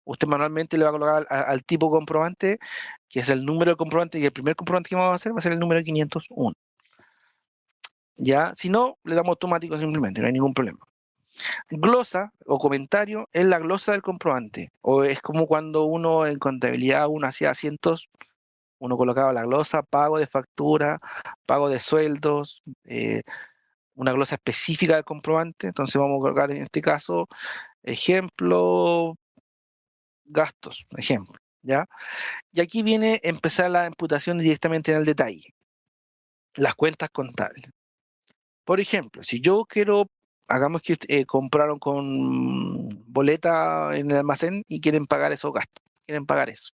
Usted manualmente le va a colocar al tipo comprobante, que es el número de comprobante, y el primer comprobante que vamos a hacer va a ser el número 501. ¿Ya? Si no, le damos automático simplemente, no hay ningún problema. Glosa o comentario es la glosa del comprobante, o es como cuando uno en contabilidad uno hacía asientos, uno colocaba la glosa, pago de factura, pago de sueldos, una glosa específica del comprobante. Entonces vamos a colocar en este caso, ejemplo, gastos, ejemplo, ¿ya? Y aquí viene empezar la imputación directamente en el detalle, las cuentas contables. Por ejemplo, si yo quiero, hagamos que compraron con boleta en el almacén y quieren pagar esos gastos, quieren pagar eso.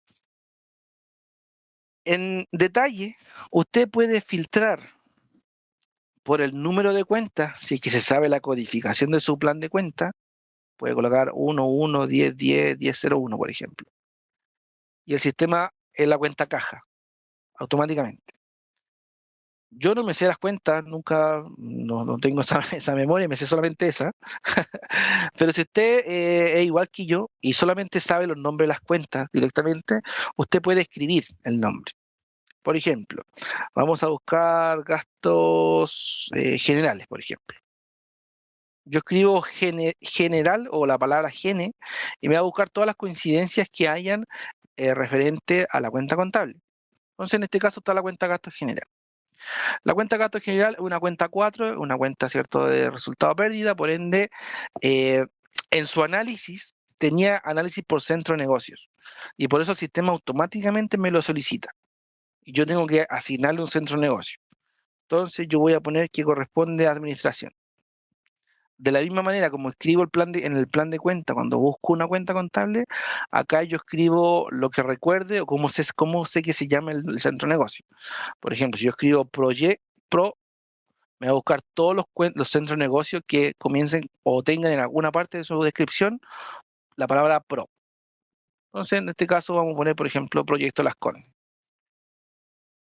En detalle, usted puede filtrar por el número de cuentas, si es que se sabe la codificación de su plan de cuenta, puede colocar 11, 10, 10, 1001, por ejemplo. Y el sistema es la cuenta caja, automáticamente. Yo no me sé las cuentas, nunca, no tengo esa memoria, me sé solamente esa. Pero si usted es igual que yo y solamente sabe los nombres de las cuentas directamente, usted puede escribir el nombre. Por ejemplo, vamos a buscar gastos generales, por ejemplo. Yo escribo general o la palabra gene y me va a buscar todas las coincidencias que hayan referente a la cuenta contable. Entonces, en este caso está la cuenta gastos general. La cuenta gasto general es una cuenta 4, una cuenta, ¿cierto?, de resultado pérdida, por ende, en su análisis tenía análisis por centro de negocios y por eso el sistema automáticamente me lo solicita y yo tengo que asignarle un centro de negocio. Entonces yo voy a poner que corresponde a administración. De la misma manera como escribo en el plan de cuenta, cuando busco una cuenta contable, acá yo escribo lo que recuerde o cómo sé que se llama el centro de negocio. Por ejemplo, si yo escribo Pro, me va a buscar todos los centros de negocio que comiencen o tengan en alguna parte de su descripción la palabra pro. Entonces, en este caso vamos a poner, por ejemplo, Proyecto Las Condes.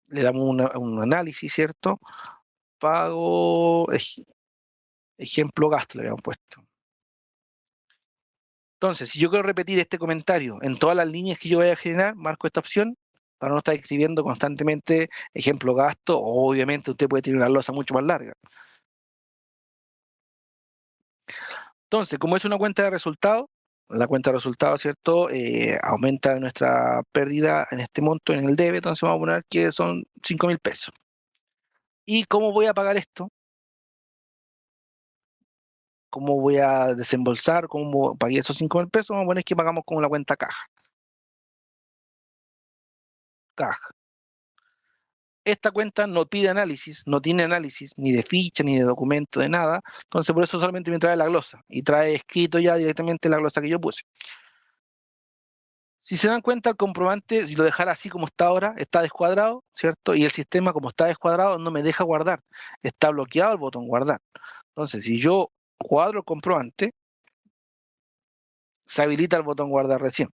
Le damos un análisis, ¿cierto? Pago, ejemplo, gasto, le habíamos puesto. Entonces, si yo quiero repetir este comentario en todas las líneas que yo vaya a generar, marco esta opción para no estar escribiendo constantemente ejemplo, gasto, o obviamente usted puede tener una losa mucho más larga. Entonces, como es una cuenta de resultados, la cuenta de resultados, ¿cierto? Aumenta nuestra pérdida en este monto, en el debe, entonces vamos a poner que son 5.000 pesos. ¿Y cómo voy a pagar esto? ¿Cómo voy a desembolsar? ¿Cómo pagué esos 5.000 pesos? Vamos a poner que pagamos con la cuenta caja. Caja. Esta cuenta no pide análisis, no tiene análisis ni de ficha, ni de documento, de nada. Entonces, por eso solamente me trae la glosa y trae escrito ya directamente la glosa que yo puse. Si se dan cuenta, el comprobante, si lo dejara así como está ahora, está descuadrado, ¿cierto? Y el sistema, como está descuadrado, no me deja guardar. Está bloqueado el botón guardar. Entonces, si yo cuadro el comprobante, se habilita el botón guardar recién.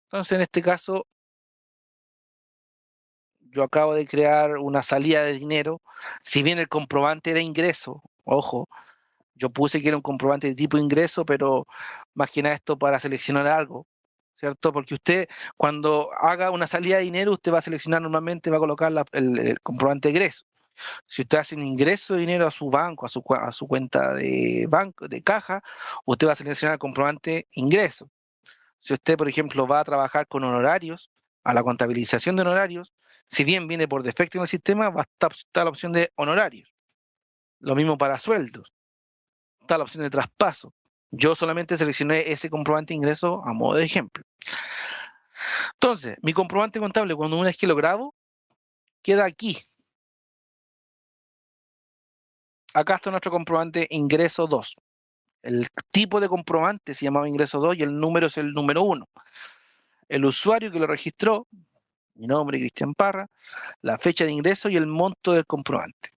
Entonces, en este caso, yo acabo de crear una salida de dinero. Si bien el comprobante era ingreso, ojo, yo puse que era un comprobante de tipo ingreso, pero más que nada esto para seleccionar algo, ¿cierto? Porque usted, cuando haga una salida de dinero, usted va a seleccionar normalmente, va a colocar el comprobante de ingreso. Si usted hace un ingreso de dinero a su banco, a su cuenta de banco, de caja, usted va a seleccionar el comprobante ingreso. Si usted, por ejemplo, va a trabajar con honorarios, a la contabilización de honorarios, si bien viene por defecto en el sistema, va a estar la opción de honorarios. Lo mismo para sueldos, está la opción de traspaso. Yo solamente seleccioné ese comprobante de ingreso a modo de ejemplo. Entonces, mi comprobante contable, cuando una vez que lo grabo, queda aquí. Acá está nuestro comprobante ingreso 2. El tipo de comprobante se llamaba ingreso 2 y el número es el número 1. El usuario que lo registró, mi nombre, Cristian Parra, la fecha de ingreso y el monto del comprobante.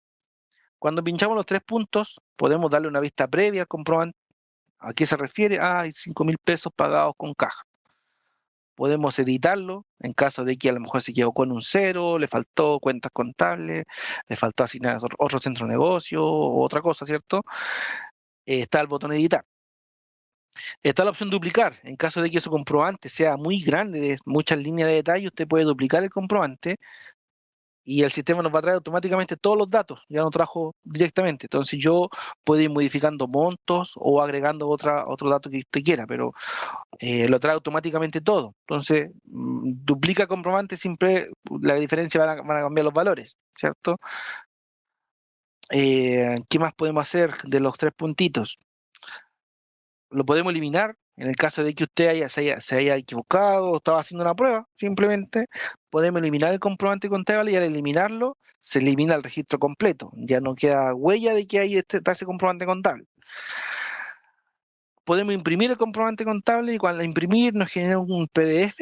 Cuando pinchamos los tres puntos, podemos darle una vista previa al comprobante. ¿A qué se refiere? Hay 5.000 pesos pagados con caja. Podemos editarlo en caso de que a lo mejor se equivocó en un cero, le faltó cuentas contables, le faltó asignar otro centro de negocio o otra cosa, ¿cierto? Está el botón editar. Está la opción duplicar. En caso de que su comprobante sea muy grande, de muchas líneas de detalle, usted puede duplicar el comprobante y el sistema nos va a traer automáticamente todos los datos, ya no trajo directamente. Entonces yo puedo ir modificando montos o agregando otro dato que usted quiera, pero lo trae automáticamente todo. Entonces, duplica comprobante, siempre la diferencia van a cambiar los valores, ¿cierto? ¿Qué más podemos hacer de los tres puntitos? Lo podemos eliminar en el caso de que usted se haya equivocado o estaba haciendo una prueba, simplemente podemos eliminar el comprobante contable y al eliminarlo se elimina el registro completo, ya no queda huella de que hay está ese comprobante contable. Podemos imprimir el comprobante contable y cuando imprimir nos genera un PDF.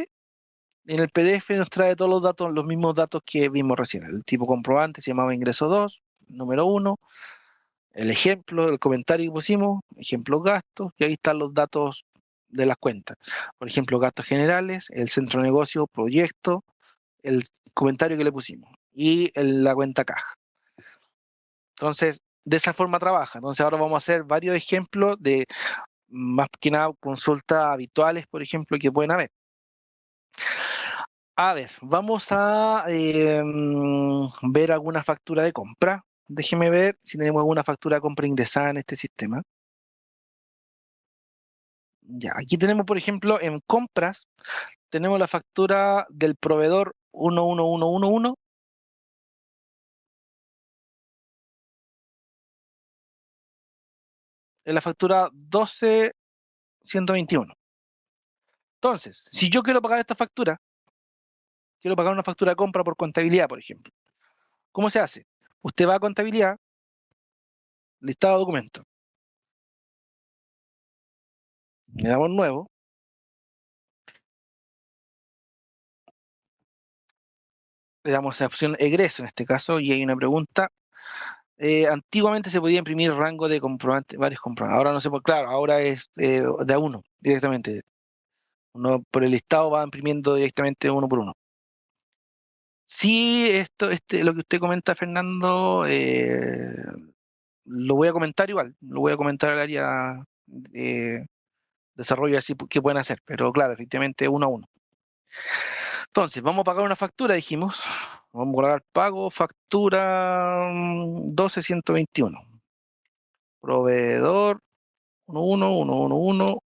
En el PDF nos trae todos los datos, los mismos datos que vimos recién. El tipo comprobante se llamaba ingreso 2, número 1, el ejemplo, el comentario que pusimos, ejemplo gastos, y ahí están los datos de las cuentas. Por ejemplo, gastos generales, el centro de negocio, proyecto, el comentario que le pusimos y la cuenta caja. Entonces, de esa forma trabaja. Entonces, ahora vamos a hacer varios ejemplos de más que nada consultas habituales, por ejemplo, que pueden haber. A ver, vamos a ver alguna factura de compra. Déjeme ver si tenemos alguna factura de compra ingresada en este sistema. Ya, aquí tenemos, por ejemplo, en compras, tenemos la factura del proveedor 11111, en la factura 12121. Entonces, si yo quiero pagar esta factura, quiero pagar una factura de compra por contabilidad, por ejemplo, ¿cómo se hace? Usted va a contabilidad, listado de documentos, le damos nuevo, le damos la opción egreso en este caso, y hay una pregunta. Antiguamente se podía imprimir rango de comprobante, varios comprobantes. Ahora no sé por claro, ahora es de a uno directamente. Uno por el listado va imprimiendo directamente uno por uno. Sí, lo que usted comenta, Fernando, lo voy a comentar igual, lo voy a comentar al área de desarrollo así que pueden hacer, pero claro, efectivamente uno a uno. Entonces, vamos a pagar una factura, dijimos. Vamos a colocar pago, factura 12121. Proveedor 111111.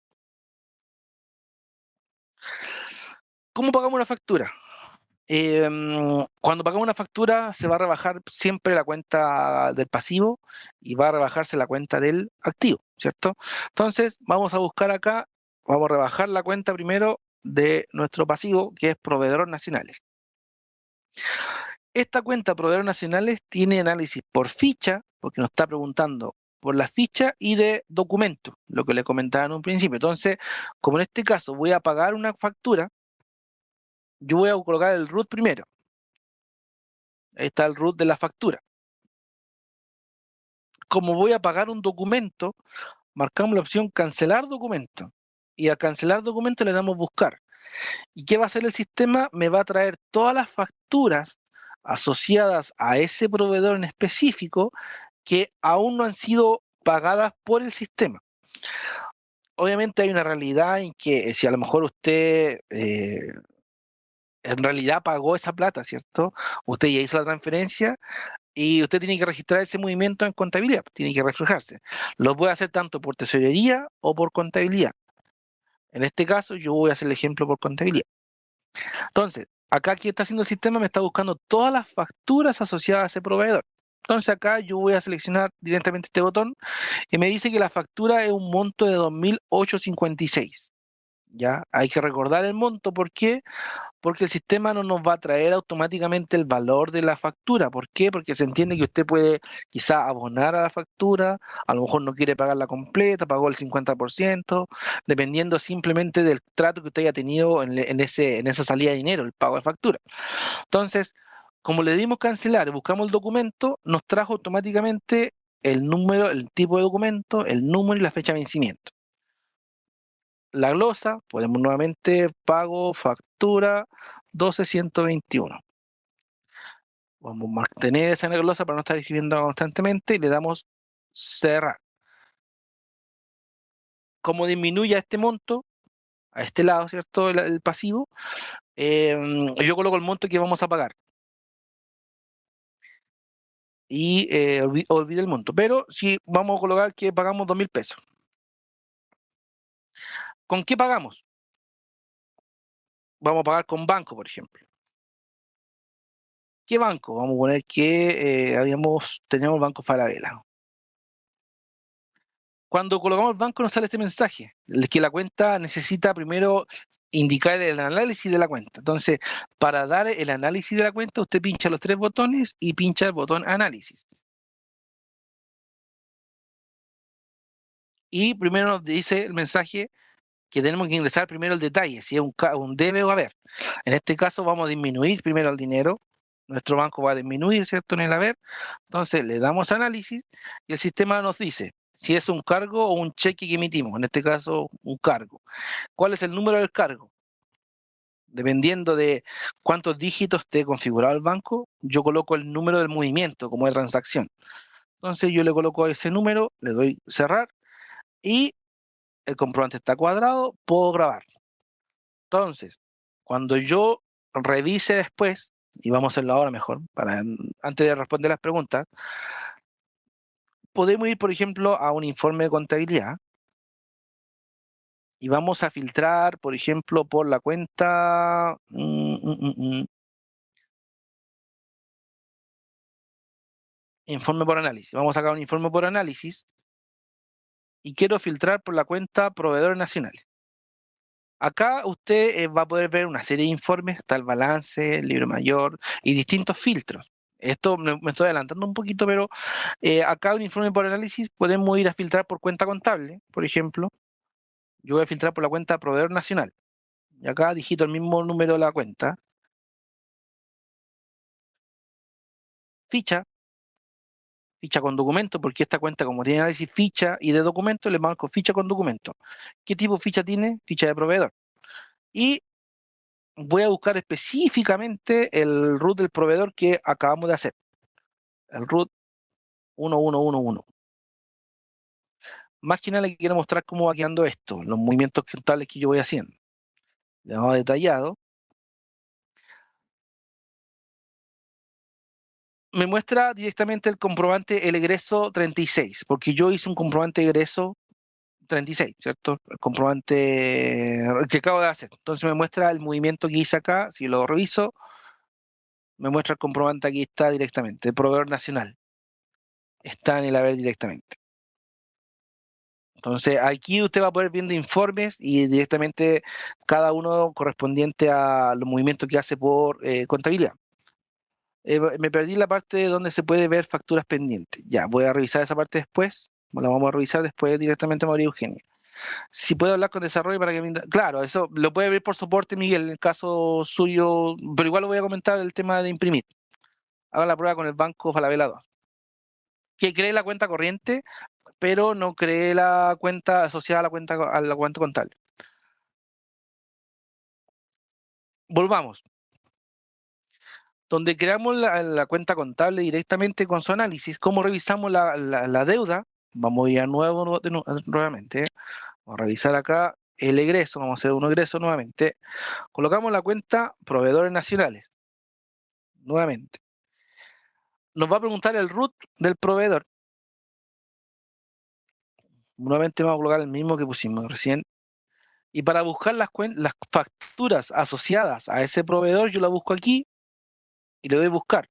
¿Cómo pagamos una factura? Cuando pagamos una factura se va a rebajar siempre la cuenta del pasivo y va a rebajarse la cuenta del activo, ¿cierto? Entonces vamos a buscar acá, vamos a rebajar la cuenta primero de nuestro pasivo, que es proveedores nacionales. Esta cuenta proveedores nacionales tiene análisis por ficha, porque nos está preguntando por la ficha y de documento, lo que le comentaba en un principio. Entonces, como en este caso voy a pagar una factura, yo voy a colocar el root primero. Ahí está el root de la factura. Como voy a pagar un documento, marcamos la opción cancelar documento. Y al cancelar documento le damos buscar. ¿Y qué va a hacer el sistema? Me va a traer todas las facturas asociadas a ese proveedor en específico que aún no han sido pagadas por el sistema. Obviamente hay una realidad en que si a lo mejor usted en realidad pagó esa plata, ¿cierto? Usted ya hizo la transferencia y usted tiene que registrar ese movimiento en contabilidad, tiene que reflejarse. Lo puede hacer tanto por tesorería o por contabilidad. En este caso yo voy a hacer el ejemplo por contabilidad. Entonces, acá ¿qué está haciendo el sistema? Me está buscando todas las facturas asociadas a ese proveedor. Entonces acá yo voy a seleccionar directamente este botón y me dice que la factura es un monto de 2.856. ¿Ya? Hay que recordar el monto, ¿por qué? Porque el sistema no nos va a traer automáticamente el valor de la factura. ¿Por qué? Porque se entiende que usted puede quizá abonar a la factura, a lo mejor no quiere pagarla completa, pagó el 50%, dependiendo simplemente del trato que usted haya tenido en esa salida de dinero, el pago de factura. Entonces, como le dimos cancelar y buscamos el documento, nos trajo automáticamente el número, el tipo de documento, el número y la fecha de vencimiento. La glosa, ponemos nuevamente pago, factura 12121. Vamos a mantener esa glosa para no estar escribiendo constantemente y le damos cerrar. Como disminuye a este monto, a este lado, ¿cierto? El pasivo, yo coloco el monto que vamos a pagar. Y olvide el monto. Pero si vamos a colocar que pagamos 2.000 pesos. ¿Con qué pagamos? Vamos a pagar con banco, por ejemplo. ¿Qué banco? Vamos a poner que teníamos el Banco Falabella. Cuando colocamos el banco nos sale este mensaje, que la cuenta necesita primero indicar el análisis de la cuenta. Entonces, para dar el análisis de la cuenta, usted pincha los tres botones y pincha el botón análisis. Y primero nos dice el mensaje que tenemos que ingresar primero el detalle, si es un debe o haber. En este caso vamos a disminuir primero el dinero, nuestro banco va a disminuir, ¿cierto? En el haber. Entonces le damos análisis y el sistema nos dice si es un cargo o un cheque que emitimos, en este caso un cargo. ¿Cuál es el número del cargo? Dependiendo de cuántos dígitos esté configurado el banco, yo coloco el número del movimiento como de transacción. Entonces yo le coloco ese número, le doy cerrar y el comprobante está cuadrado, puedo grabar. Entonces, cuando yo revise después, y vamos a hacerlo ahora mejor, antes de responder las preguntas, podemos ir, por ejemplo, a un informe de contabilidad y vamos a filtrar, por ejemplo, por la cuenta informe por análisis. Vamos a sacar un informe por análisis y quiero filtrar por la cuenta proveedores nacionales. Acá usted va a poder ver una serie de informes, está el balance, el libro mayor y distintos filtros. Esto me estoy adelantando un poquito, pero acá un informe por análisis podemos ir a filtrar por cuenta contable, por ejemplo. Yo voy a filtrar por la cuenta proveedor nacional. Y acá digito el mismo número de la cuenta. Ficha, ficha con documento, porque esta cuenta como tiene análisis ficha y de documento, le marco ficha con documento. ¿Qué tipo de ficha tiene? Ficha de proveedor. Y voy a buscar específicamente el root del proveedor que acabamos de hacer. El root 1111. Más que nada le quiero mostrar cómo va quedando esto, los movimientos contables que yo voy haciendo. Le damos detallado. Me muestra directamente el comprobante, el egreso 36, porque yo hice un comprobante de egreso 36, ¿cierto? El comprobante que acabo de hacer. Entonces me muestra el movimiento que hice acá. Si lo reviso, me muestra el comprobante, aquí está directamente, el proveedor nacional. Está en el haber directamente. Entonces aquí usted va a poder viendo informes y directamente cada uno correspondiente a los movimientos que hace por contabilidad. Me perdí la parte donde se puede ver facturas pendientes. Ya, voy a revisar esa parte después. La vamos a revisar después directamente, María Eugenia. Si puedo hablar con desarrollo para que claro, eso lo puede ver por soporte, Miguel, en el caso suyo, pero igual lo voy a comentar el tema de imprimir. Haga la prueba con el banco Falabella 2. Que cree la cuenta corriente, pero no cree la cuenta asociada a la cuenta contable. Volvamos. Donde creamos la cuenta contable directamente con su análisis, cómo revisamos la deuda, vamos a ir a nuevamente, vamos a revisar acá el egreso, vamos a hacer un egreso nuevamente, colocamos la cuenta proveedores nacionales, nuevamente. Nos va a preguntar el root del proveedor, nuevamente vamos a colocar el mismo que pusimos recién, y para buscar las facturas asociadas a ese proveedor, yo la busco aquí y le doy buscar.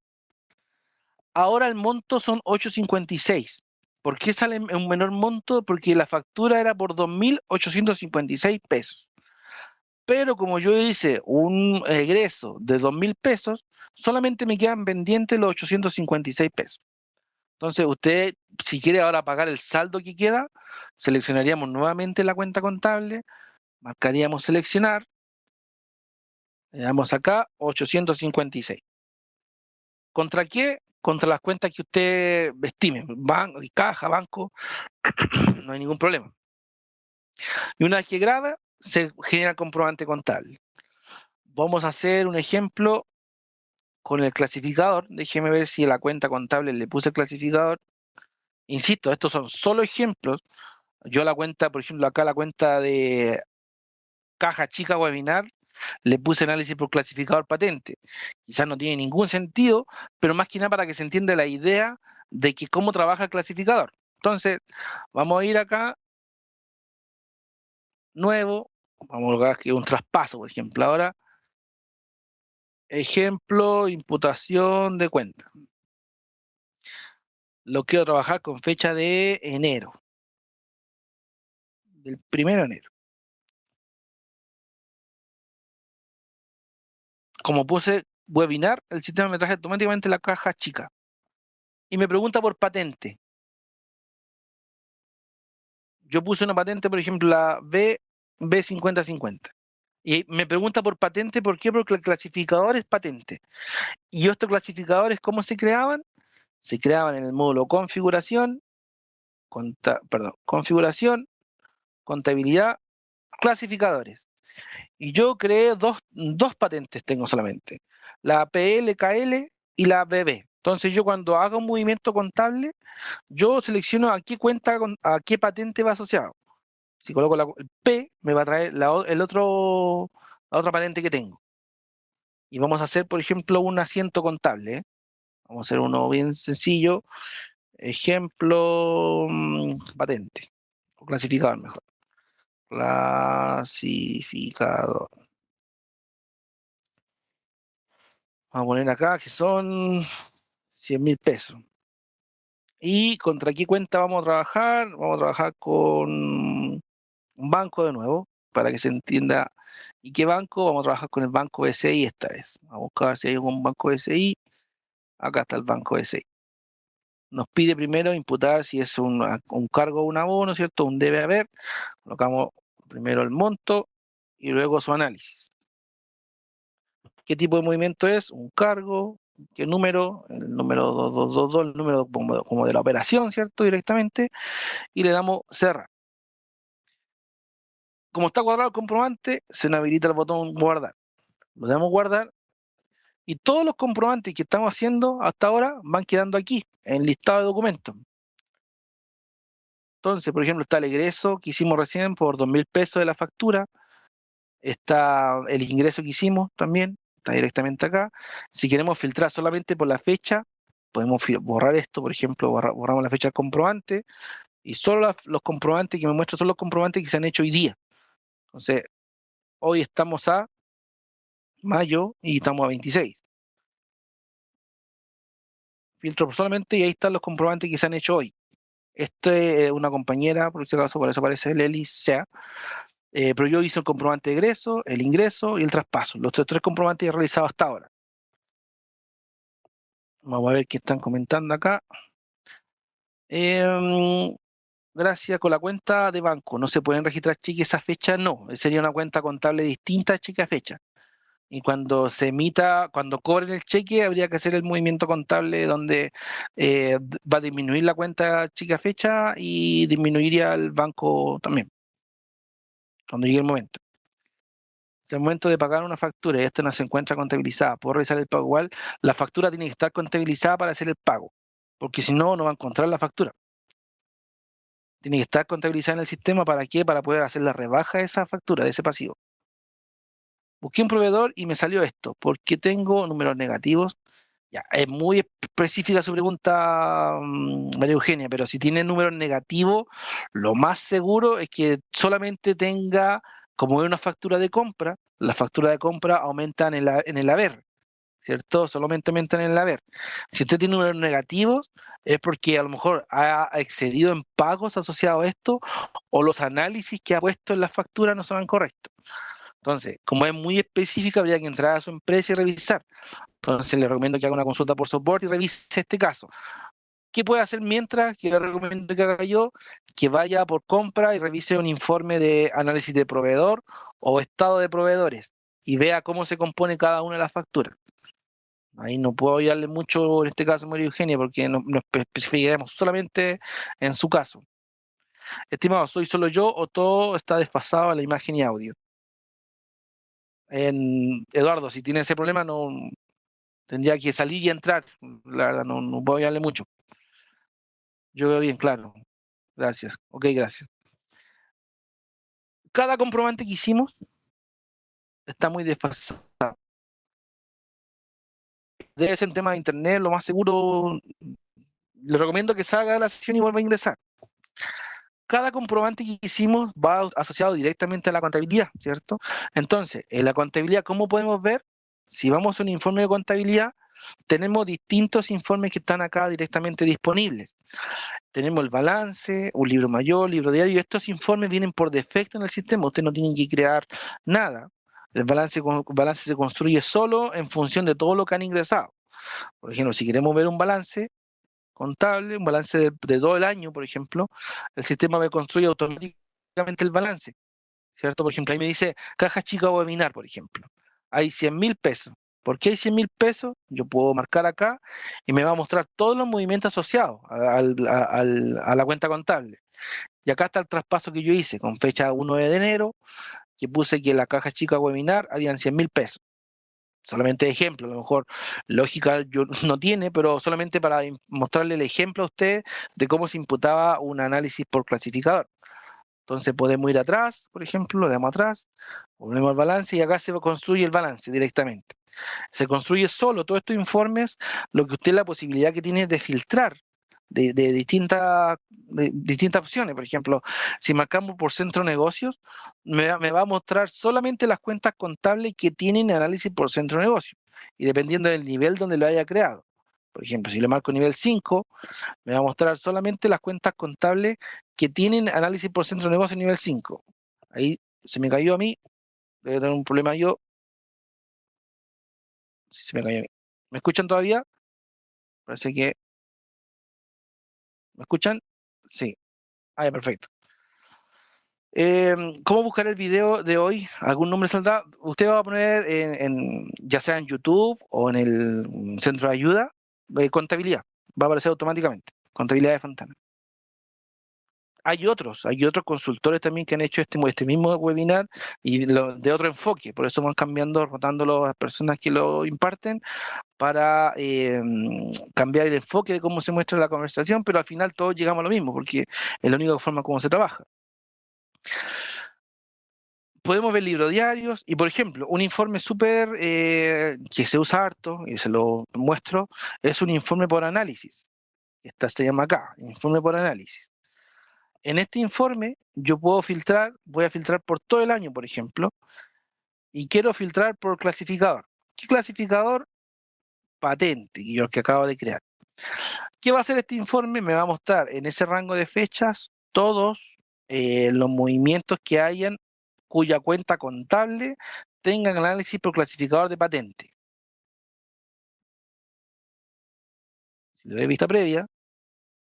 Ahora el monto son 8.56. ¿Por qué sale un menor monto? Porque la factura era por 2.856 pesos. Pero como yo hice un egreso de 2.000 pesos, solamente me quedan pendientes los 856 pesos. Entonces usted, si quiere ahora pagar el saldo que queda, seleccionaríamos nuevamente la cuenta contable, marcaríamos seleccionar, le damos acá 856. ¿Contra qué? Contra las cuentas que usted estime, banco, caja, banco, no hay ningún problema. Y una vez que graba, se genera el comprobante contable. Vamos a hacer un ejemplo con el clasificador. Déjeme ver si a la cuenta contable le puse el clasificador. Insisto, estos son solo ejemplos. Yo la cuenta, por ejemplo, acá la cuenta de caja chica webinar, le puse análisis por clasificador patente. Quizás no tiene ningún sentido, pero más que nada para que se entienda la idea de que cómo trabaja el clasificador. Entonces, vamos a ir acá, nuevo, vamos a colocar aquí un traspaso, por ejemplo. Ahora, ejemplo, imputación de cuenta. Lo quiero trabajar con fecha de enero, del 1 de enero. Como puse webinar, el sistema me trae automáticamente la caja chica. Y me pregunta por patente. Yo puse una patente, por ejemplo, la B5050. Y me pregunta por patente, ¿por qué? Porque el clasificador es patente. Y estos clasificadores, ¿cómo se creaban? Se creaban en el módulo configuración, configuración, contabilidad, clasificadores. Y yo creé dos patentes, tengo solamente. La PLKL y la BB. Entonces yo cuando hago un movimiento contable, yo selecciono a qué cuenta, a qué patente va asociado. Si coloco el P, me va a traer la otra patente que tengo. Y vamos a hacer, por ejemplo, un asiento contable. Vamos a hacer uno bien sencillo. Ejemplo, patente. O clasificador mejor. Clasificador. Vamos a poner acá que son 100.000 pesos. ¿Y contra qué cuenta vamos a trabajar? Vamos a trabajar con un banco de nuevo, para que se entienda. ¿Y qué banco? Vamos a trabajar con el banco SI esta vez. Vamos a buscar si hay algún banco SI. Acá está el banco SI. Nos pide primero imputar si es un cargo o un abono, ¿cierto? Un debe haber. Colocamos primero el monto y luego su análisis. ¿Qué tipo de movimiento es? Un cargo. ¿Qué número? El número 2222, el número como de la operación, ¿cierto? Directamente. Y le damos cerrar. Como está guardado el comprobante, se nos habilita el botón guardar. Lo damos guardar y todos los comprobantes que estamos haciendo hasta ahora van quedando aquí, en el listado de documentos. Entonces, por ejemplo, está el egreso que hicimos recién por 2.000 pesos de la factura, está el ingreso que hicimos también, está directamente acá. Si queremos filtrar solamente por la fecha, podemos borrar esto, por ejemplo, borramos la fecha del comprobante, Y solo los comprobantes que me muestra son los comprobantes que se han hecho hoy día. Entonces, hoy estamos a mayo y estamos a 26. Filtro solamente y ahí están los comprobantes que se han hecho hoy. Este es una compañera, por si acaso, por eso aparece Leli Sea, pero yo hice el comprobante de egreso, el ingreso y el traspaso. Los tres comprobantes he realizado hasta ahora. Vamos a ver qué están comentando acá. Gracias, con la cuenta de banco, ¿no se pueden registrar cheques a fecha? No, sería una cuenta contable distinta a cheque a fecha. Y cuando se emita, cuando cobren el cheque, habría que hacer el movimiento contable donde va a disminuir la cuenta cheque a fecha y disminuiría el banco también, cuando llegue el momento. Si al momento de pagar una factura y esta no se encuentra contabilizada, ¿puedo realizar el pago igual? La factura tiene que estar contabilizada para hacer el pago, porque si no, no va a encontrar la factura. Tiene que estar contabilizada en el sistema, ¿para qué? Para poder hacer la rebaja de esa factura, de ese pasivo. Busqué un proveedor y me salió esto, porque tengo números negativos. Ya, es muy específica su pregunta, María Eugenia, pero si tiene números negativos, lo más seguro es que solamente tenga, como es una factura de compra, las facturas de compra aumentan en el haber, ¿cierto? Solamente aumentan en el haber. Si usted tiene números negativos, es porque a lo mejor ha excedido en pagos asociados a esto, o los análisis que ha puesto en la factura no son correctos. Entonces, como es muy específica, habría que entrar a su empresa y revisar. Entonces, le recomiendo que haga una consulta por soporte y revise este caso. ¿Qué puede hacer mientras? Que le recomiendo que haga yo, que vaya por compra y revise un informe de análisis de proveedor o estado de proveedores y vea cómo se compone cada una de las facturas. Ahí no puedo ayudarle mucho en este caso, María Eugenia, porque nos especificaremos solamente en su caso. Estimado, ¿soy solo yo o todo está desfasado a la imagen y audio? Eduardo, si tiene ese problema, no tendría que salir y entrar. La verdad, no puedo ayudarle mucho. Yo veo bien, claro. Gracias. Ok, gracias. Cada comprobante que hicimos está muy desfasado. Debe ser un tema de internet, lo más seguro. Le recomiendo que salga de la sesión y vuelva a ingresar. Cada comprobante que hicimos va asociado directamente a la contabilidad, ¿cierto? Entonces, en la contabilidad, ¿cómo podemos ver? Si vamos a un informe de contabilidad, tenemos distintos informes que están acá directamente disponibles. Tenemos el balance, un libro mayor, libro diario, y estos informes vienen por defecto en el sistema, usted no tiene que crear nada. El balance se construye solo en función de todo lo que han ingresado. Por ejemplo, si queremos ver un balance contable, un balance de todo el año, por ejemplo, el sistema me construye automáticamente el balance, ¿cierto? Por ejemplo, ahí me dice caja chica webinar, por ejemplo. Hay 100.000 pesos. ¿Por qué hay 100.000 pesos? Yo puedo marcar acá y me va a mostrar todos los movimientos asociados a la cuenta contable. Y acá está el traspaso que yo hice con fecha 1 de enero, que puse que en la caja chica webinar habían 100.000 pesos. Solamente de ejemplo, a lo mejor lógica yo no tiene, pero solamente para mostrarle el ejemplo a usted de cómo se imputaba un análisis por clasificador. Entonces podemos ir atrás, por ejemplo, le damos atrás, volvemos al balance y acá se construye el balance directamente. Se construye solo todos estos informes, lo que usted la posibilidad que tiene de filtrar de distintas opciones. Por ejemplo, si marcamos por centro negocios, me va a mostrar solamente las cuentas contables que tienen análisis por centro negocio y dependiendo del nivel donde lo haya creado. Por ejemplo, si le marco nivel 5, me va a mostrar solamente las cuentas contables que tienen análisis por centro de negocio nivel 5. Ahí se me cayó a mí, debe tener un problema yo. Sí, se me cayó a mí. ¿Me escuchan todavía? Parece que... ¿Me escuchan? Sí. Ah, ya, perfecto. ¿Cómo buscar el video de hoy? ¿Algún nombre saldrá? Usted va a poner ya sea en YouTube o en el centro de ayuda, contabilidad. Va a aparecer automáticamente. Contabilidad de Fontana. Hay otros consultores también que han hecho este mismo webinar y de otro enfoque, por eso van cambiando, rotando las personas que lo imparten para cambiar el enfoque de cómo se muestra la conversación, pero al final todos llegamos a lo mismo, porque es la única forma como se trabaja. Podemos ver libros diarios y, por ejemplo, un informe súper que se usa harto, y se lo muestro, es un informe por análisis. Esta se llama acá, informe por análisis. En este informe yo puedo filtrar, voy a filtrar por todo el año, por ejemplo, y quiero filtrar por clasificador. ¿Qué clasificador? Patente, que yo el que acabo de crear. ¿Qué va a hacer este informe? Me va a mostrar en ese rango de fechas todos los movimientos que hayan cuya cuenta contable tengan análisis por clasificador de patente. Si le doy vista previa,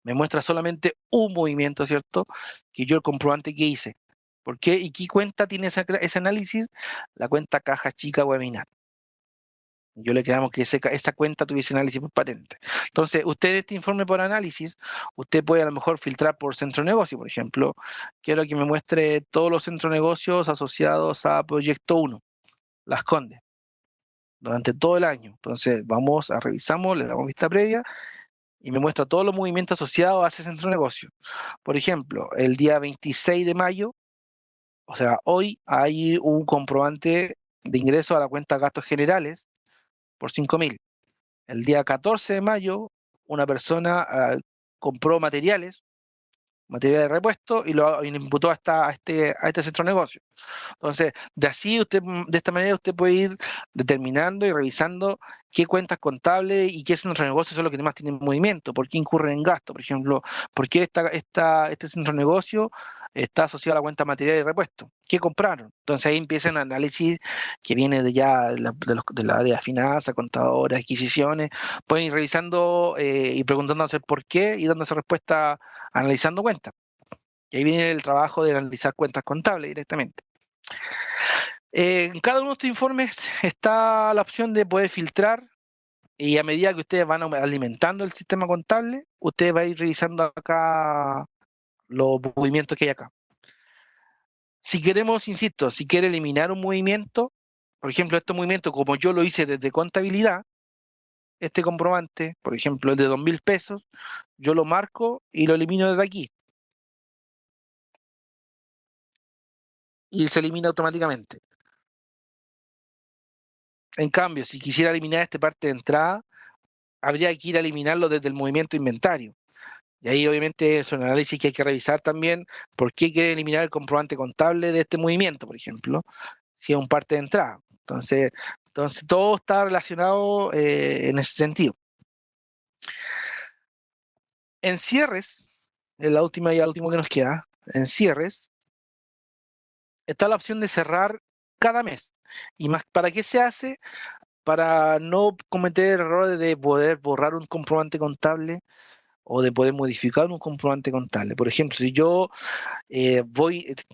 me muestra solamente un movimiento, ¿cierto? Que yo el comprobante que hice. ¿Por qué? ¿Y qué cuenta tiene ese análisis? La cuenta caja chica webinar. Yo le creamos que esa cuenta tuviese análisis por patente. Entonces, usted este informe por análisis, usted puede a lo mejor filtrar por centro de negocio, por ejemplo. Quiero que me muestre todos los centros de negocios asociados a Proyecto 1, Las Condes, durante todo el año. Entonces, vamos a revisamos, le damos vista previa y me muestra todos los movimientos asociados a ese centro de negocio. Por ejemplo, el día 26 de mayo, o sea, hoy hay un comprobante de ingreso a la cuenta gastos generales por 5.000. El día 14 de mayo, una persona compró materiales de repuesto, y lo imputó a este centro de negocio. Entonces, de esta manera usted puede ir determinando y revisando qué cuentas contables y qué centros de negocio son los que más tienen movimiento, por qué incurren en gasto, por ejemplo, por qué este centro de negocio está asociado a la cuenta material y repuesto, qué compraron. Entonces ahí empieza un análisis que viene de ya de la área de finanzas, contadores, adquisiciones, pueden ir revisando y preguntándose por qué y dándose respuesta analizando cuentas. Y ahí viene el trabajo de analizar cuentas contables directamente. En cada uno de estos informes está la opción de poder filtrar, y a medida que ustedes van alimentando el sistema contable, ustedes van a ir revisando acá los movimientos que hay acá. Si queremos, insisto, si quiere eliminar un movimiento, por ejemplo, este movimiento, como yo lo hice desde contabilidad, este comprobante, por ejemplo, el de 2.000 pesos, yo lo marco y lo elimino desde aquí. Y se elimina automáticamente. En cambio, si quisiera eliminar esta parte de entrada, habría que ir a eliminarlo desde el movimiento inventario. Y ahí obviamente es un análisis que hay que revisar también por qué quiere eliminar el comprobante contable de este movimiento, por ejemplo, si es un parte de entrada. Entonces todo está relacionado en ese sentido. En cierres, en la última y el último que nos queda, en cierres, está la opción de cerrar cada mes. ¿Y más para qué se hace? Para no cometer errores de poder borrar un comprobante contable o de poder modificar un comprobante contable. Por ejemplo, si yo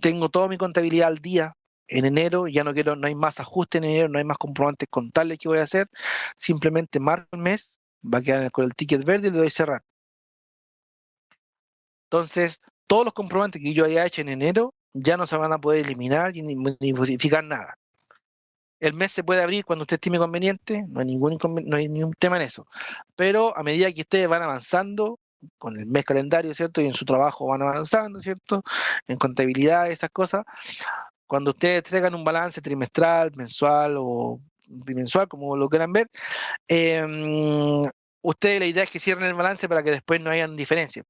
tengo toda mi contabilidad al día en enero, ya no hay más ajuste en enero, no hay más comprobantes contables que voy a hacer, simplemente marco el mes, va a quedar con el ticket verde y le doy a cerrar. Entonces, todos los comprobantes que yo haya hecho en enero ya no se van a poder eliminar ni modificar nada. El mes se puede abrir cuando usted estime conveniente, no hay ningún tema en eso. Pero a medida que ustedes van avanzando con el mes calendario, ¿cierto? Y en su trabajo van avanzando, ¿cierto? En contabilidad, esas cosas. Cuando ustedes entregan un balance trimestral, mensual o bimensual, como lo quieran ver, ustedes la idea es que cierren el balance para que después no hayan diferencias.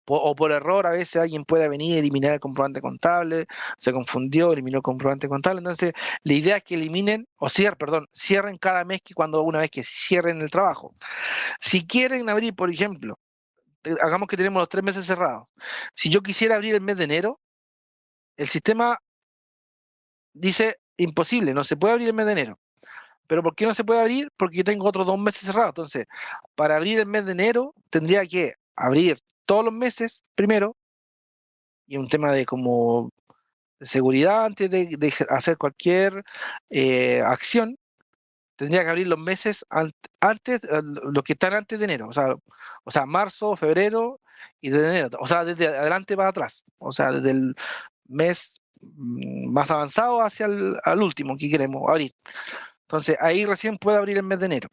O por error, a veces alguien puede venir a eliminar el comprobante contable, se confundió, eliminó el comprobante contable. Entonces, la idea es que eliminen, cierren cada mes, una vez que cierren el trabajo. Si quieren abrir, por ejemplo, hagamos que tenemos los 3 meses cerrados. Si yo quisiera abrir el mes de enero, el sistema dice imposible, no se puede abrir el mes de enero. ¿Pero por qué no se puede abrir? Porque yo tengo otros 2 meses cerrados. Entonces, para abrir el mes de enero, tendría que abrir todos los meses primero, y un tema de como de seguridad antes de hacer cualquier acción, tendría que abrir los meses antes, los que están antes de enero, o sea, marzo, febrero y de enero, o sea, desde adelante para atrás, o sea, desde el mes más avanzado hacia al último que queremos abrir. Entonces, ahí recién puedo abrir el mes de enero.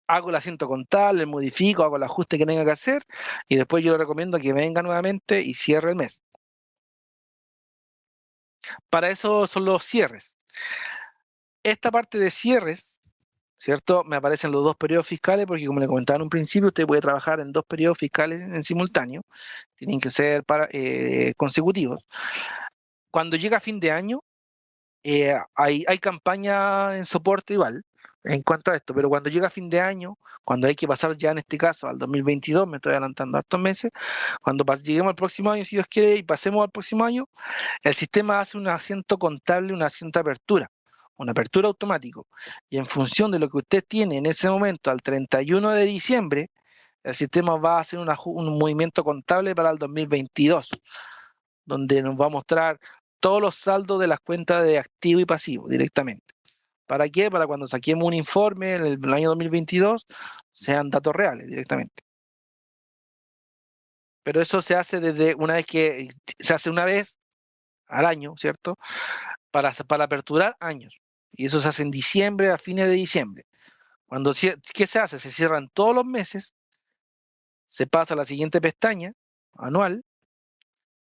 Hago el asiento contable, modifico, hago el ajuste que tenga que hacer, y después yo le recomiendo que venga nuevamente y cierre el mes. Para eso son los cierres. Esta parte de cierres, ¿cierto? Me aparecen los dos periodos fiscales porque, como le comentaba en un principio, usted puede trabajar en dos periodos fiscales en simultáneo, tienen que ser consecutivos. Cuando llega fin de año, hay campaña en soporte igual en cuanto a esto, pero cuando llega fin de año, cuando hay que pasar ya en este caso al 2022, me estoy adelantando hartos meses, cuando lleguemos al próximo año, si Dios quiere, y pasemos al próximo año, el sistema hace un asiento contable, un asiento de apertura, una apertura automático, y en función de lo que usted tiene en ese momento al 31 de diciembre, el sistema va a hacer un movimiento contable para el 2022, donde nos va a mostrar todos los saldos de las cuentas de activo y pasivo directamente. ¿Para qué? Para cuando saquemos un informe en el año 2022, sean datos reales directamente. Pero eso se hace desde una vez que se hace una vez al año, ¿cierto? Para aperturar años. Y eso se hace en diciembre, a fines de diciembre. ¿Qué se hace? Se cierran todos los meses, se pasa a la siguiente pestaña, anual,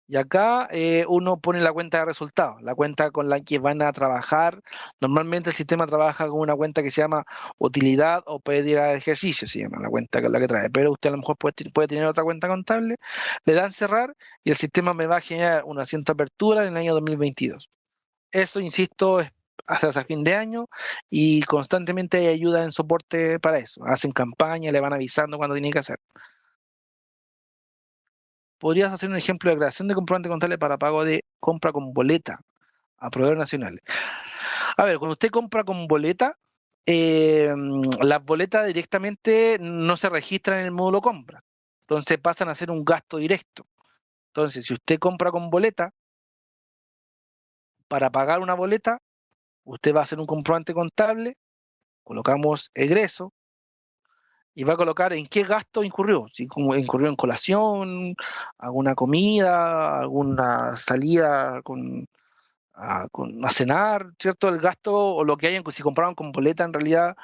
y acá uno pone la cuenta de resultados, la cuenta con la que van a trabajar. Normalmente el sistema trabaja con una cuenta que se llama utilidad o pérdida de ejercicio, se llama la cuenta con la que trae. Pero usted a lo mejor puede tener otra cuenta contable, le dan cerrar y el sistema me va a generar una asiento apertura en el año 2022. Eso, insisto, es hasta fin de año y constantemente hay ayuda en soporte para eso. Hacen campaña, le van avisando cuando tiene que hacer. Podrías hacer un ejemplo de creación de comprobante contable para pago de compra con boleta a proveedores nacionales. A ver, cuando usted compra con boleta, las boletas directamente no se registran en el módulo compra. Entonces pasan a ser un gasto directo. Entonces, si usted compra con boleta, para pagar una boleta, usted va a hacer un comprobante contable, colocamos egreso, y va a colocar en qué gasto incurrió, si incurrió en colación, alguna comida, alguna salida a cenar, ¿cierto? El gasto o lo que hayan, si compraban con boleta, en realidad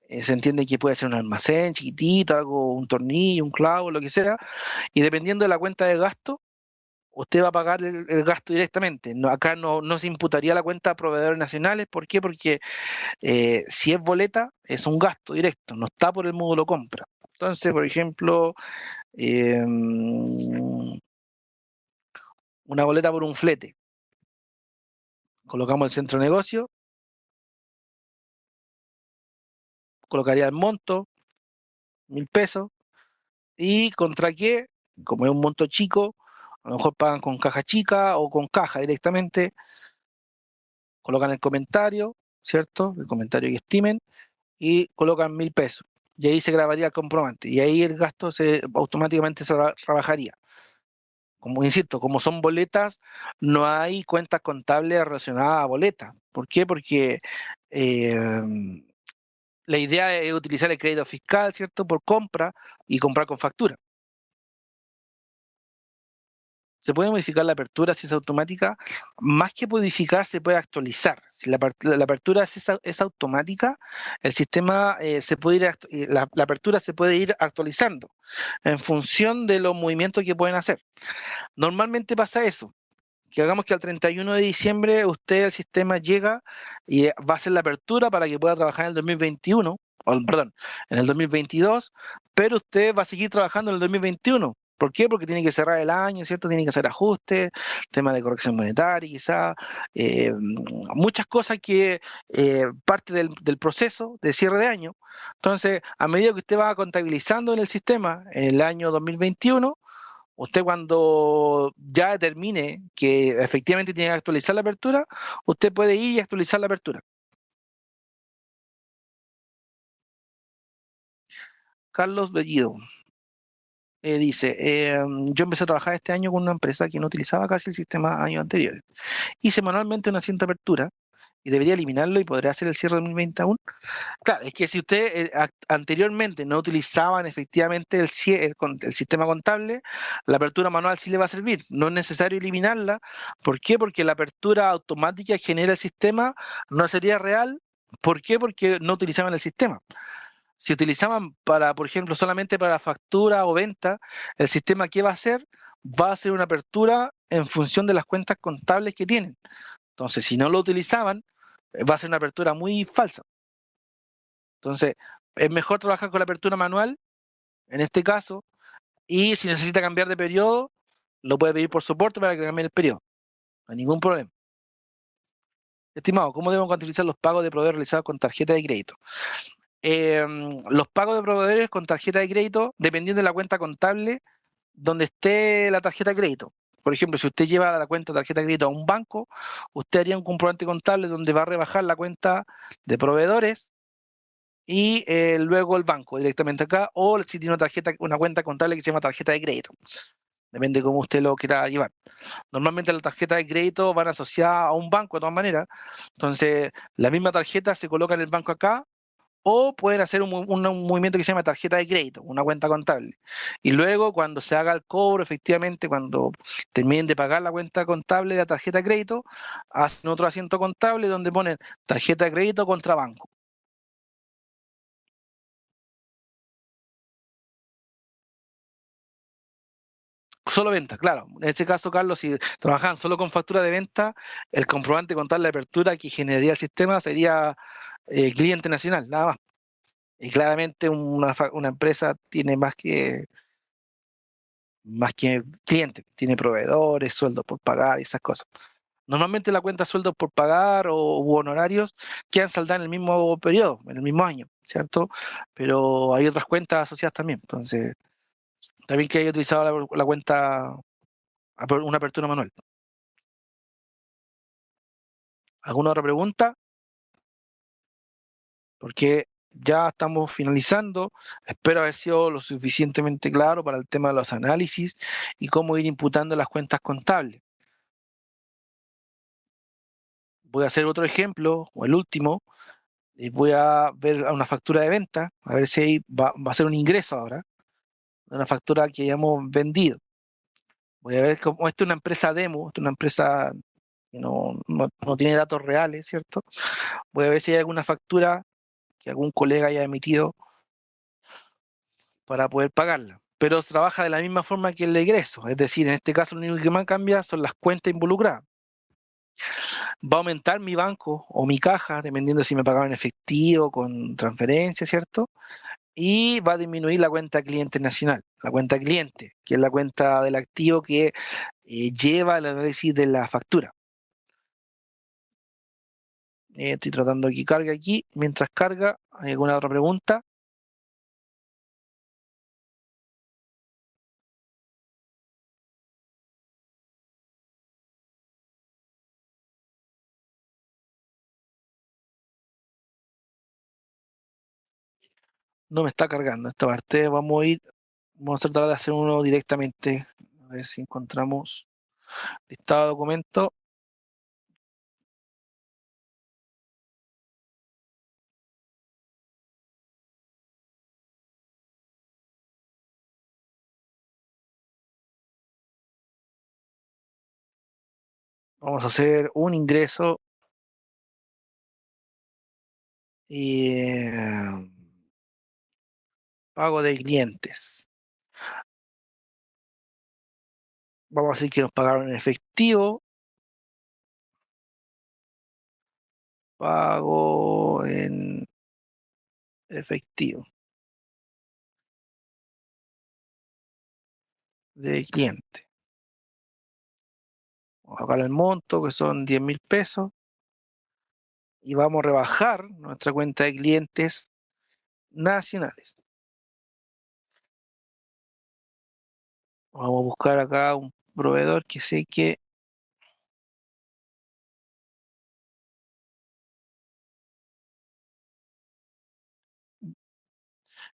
se entiende que puede ser un almacén chiquitito, algo, un tornillo, un clavo, lo que sea, y dependiendo de la cuenta de gasto, usted va a pagar el gasto directamente. No, acá no se imputaría la cuenta a proveedores nacionales. ¿Por qué? Porque si es boleta, es un gasto directo, no está por el módulo compra. Entonces, por ejemplo, una boleta por un flete. Colocamos el centro de negocio, colocaría el monto, 1.000 pesos, y contra qué, como es un monto chico, a lo mejor pagan con caja chica o con caja directamente, colocan el comentario, ¿cierto? El comentario que estimen, y colocan 1.000 pesos. Y ahí se grabaría el comprobante, y ahí el gasto automáticamente se trabajaría. Como insisto, como son boletas, no hay cuentas contables relacionadas a boletas. ¿Por qué? Porque la idea es utilizar el crédito fiscal, ¿cierto? Por compra y comprar con factura. Se puede modificar la apertura si es automática. Más que modificar, se puede actualizar. Si la apertura es automática, el sistema se puede la apertura se puede ir actualizando en función de los movimientos que pueden hacer. Normalmente pasa eso, que hagamos que al 31 de diciembre usted, el sistema llega y va a hacer la apertura para que pueda trabajar en el 2021, perdón, en el 2022, pero usted va a seguir trabajando en el 2021. ¿Por qué? Porque tiene que cerrar el año, ¿cierto? Tiene que hacer ajustes, tema de corrección monetaria, quizá, muchas cosas que parte del proceso de cierre de año. Entonces, a medida que usted va contabilizando en el sistema en el año 2021, usted cuando ya determine que efectivamente tiene que actualizar la apertura, usted puede ir y actualizar la apertura. Carlos Bellido dice, yo empecé a trabajar este año con una empresa que no utilizaba casi el sistema años anteriores. Hice manualmente una cinta apertura y debería eliminarlo y podría hacer el cierre de 2021. Claro, es que si usted anteriormente no utilizaban efectivamente el sistema contable, la apertura manual sí le va a servir. No es necesario eliminarla. ¿Por qué? Porque la apertura automática que genera el sistema no sería real. ¿Por qué? Porque no utilizaban el sistema. Si utilizaban para, por ejemplo, solamente para factura o venta, el sistema ¿qué va a hacer? Va a hacer una apertura en función de las cuentas contables que tienen. Entonces, si no lo utilizaban, va a ser una apertura muy falsa. Entonces, es mejor trabajar con la apertura manual, en este caso, y si necesita cambiar de periodo, lo puede pedir por soporte para que cambie el periodo. No hay ningún problema. Estimado, ¿cómo debemos cuantificar los pagos de proveedores realizados con tarjeta de crédito? Los pagos de proveedores con tarjeta de crédito, dependiendo de la cuenta contable donde esté la tarjeta de crédito. Por ejemplo, si usted lleva la cuenta de tarjeta de crédito a un banco, usted haría un comprobante contable donde va a rebajar la cuenta de proveedores y luego el banco directamente acá, o si tiene una cuenta contable que se llama tarjeta de crédito. Depende de cómo usted lo quiera llevar. Normalmente las tarjetas de crédito van asociadas a un banco de todas maneras. Entonces, la misma tarjeta se coloca en el banco acá, o pueden hacer un movimiento que se llama tarjeta de crédito, una cuenta contable. Y luego, cuando se haga el cobro, efectivamente, cuando terminen de pagar la cuenta contable de la tarjeta de crédito, hacen otro asiento contable donde ponen tarjeta de crédito contra banco. Solo venta, claro. En este caso, Carlos, si trabajan solo con factura de venta, el comprobante contable de apertura que generaría el sistema sería cliente nacional, nada más. Y claramente una empresa tiene más que clientes, tiene proveedores, sueldos por pagar y esas cosas. Normalmente la cuenta sueldos por pagar u honorarios quedan saldadas en el mismo periodo, en el mismo año, ¿cierto? Pero hay otras cuentas asociadas también. Entonces, también que haya utilizado la cuenta, una apertura manual. ¿Alguna otra pregunta? Porque ya estamos finalizando. Espero haber sido lo suficientemente claro para el tema de los análisis y cómo ir imputando las cuentas contables. Voy a hacer otro ejemplo, o el último, y voy a ver una factura de venta, a ver si ahí va a ser un ingreso ahora, de una factura que hayamos vendido. Voy a ver cómo esta es una empresa demo, esta es una empresa que no tiene datos reales, ¿cierto? Voy a ver si hay alguna factura que algún colega haya emitido para poder pagarla. Pero trabaja de la misma forma que el egreso, es decir, en este caso lo único que más cambia son las cuentas involucradas. Va a aumentar mi banco o mi caja, dependiendo si me pagaban en efectivo, con transferencia, ¿cierto? Y va a disminuir la cuenta cliente nacional, la cuenta cliente, que es la cuenta del activo que lleva el análisis de la factura. Estoy tratando de que cargue aquí. Mientras carga, ¿hay alguna otra pregunta? No me está cargando esta parte. Vamos a tratar de hacer uno directamente. A ver si encontramos listado de documentos. Vamos a hacer un ingreso y pago de clientes. Vamos a decir que nos pagaron en efectivo. Pago en efectivo de cliente. Vamos a pagar el monto, que son 10.000 pesos. Y vamos a rebajar nuestra cuenta de clientes nacionales. Vamos a buscar acá un proveedor que sé que...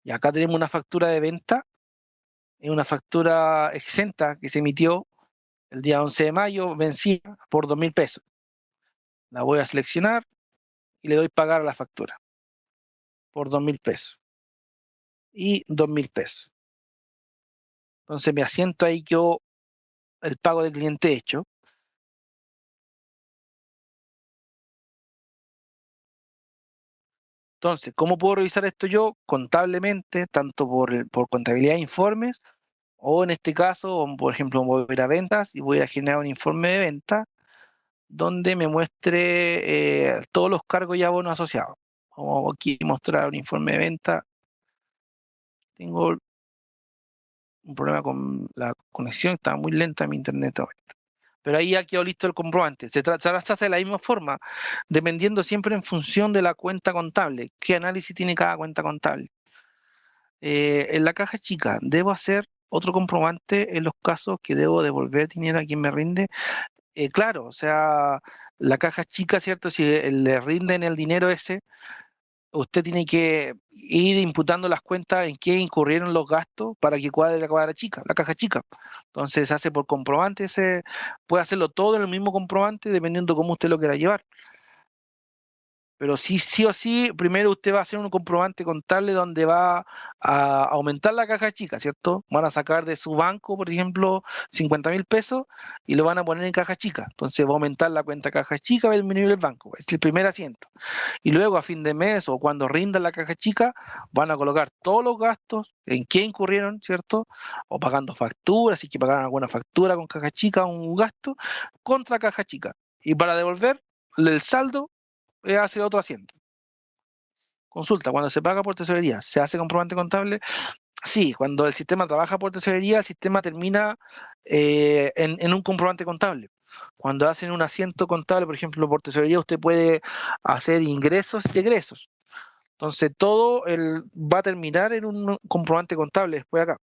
Y acá tenemos una factura de venta, es una factura exenta que se emitió el día 11 de mayo, vencida por 2.000 pesos. La voy a seleccionar y le doy pagar a la factura por 2.000 pesos y 2.000 pesos. Entonces me asiento ahí yo el pago del cliente hecho. Entonces, ¿cómo puedo revisar esto yo? Contablemente, tanto por contabilidad de informes, o en este caso, por ejemplo, voy a ir a ventas y voy a generar un informe de venta donde me muestre todos los cargos y abonos asociados. Vamos aquí a mostrar un informe de venta. Tengo un problema con la conexión, está muy lenta mi internet ahorita. Pero ahí ya quedó listo el comprobante. Se hace de la misma forma, dependiendo siempre en función de la cuenta contable. ¿Qué análisis tiene cada cuenta contable? En la caja chica, ¿debo hacer otro comprobante en los casos que debo devolver dinero a quien me rinde? Claro, o sea, la caja chica, ¿cierto? Si le rinden el dinero ese, usted tiene que ir imputando las cuentas en qué incurrieron los gastos para que cuadre la cuadra chica, la caja chica. Entonces se hace por comprobante, puede hacerlo todo en el mismo comprobante dependiendo cómo usted lo quiera llevar. Pero sí o sí, primero usted va a hacer un comprobante contable donde va a aumentar la caja chica, ¿cierto? Van a sacar de su banco, por ejemplo, 50.000 pesos y lo van a poner en caja chica. Entonces va a aumentar la cuenta caja chica, va a disminuir el banco. Es el primer asiento. Y luego a fin de mes o cuando rindan la caja chica, van a colocar todos los gastos en qué incurrieron, ¿cierto? O pagando facturas, si que pagaron alguna factura con caja chica, un gasto, contra caja chica. Y para devolver el saldo, hace otro asiento. Consulta, cuando se paga por tesorería, ¿se hace comprobante contable? Sí, cuando el sistema trabaja por tesorería, el sistema termina en un comprobante contable. Cuando hacen un asiento contable, por ejemplo, por tesorería, usted puede hacer ingresos y egresos. Entonces, todo va a terminar en un comprobante contable después acá.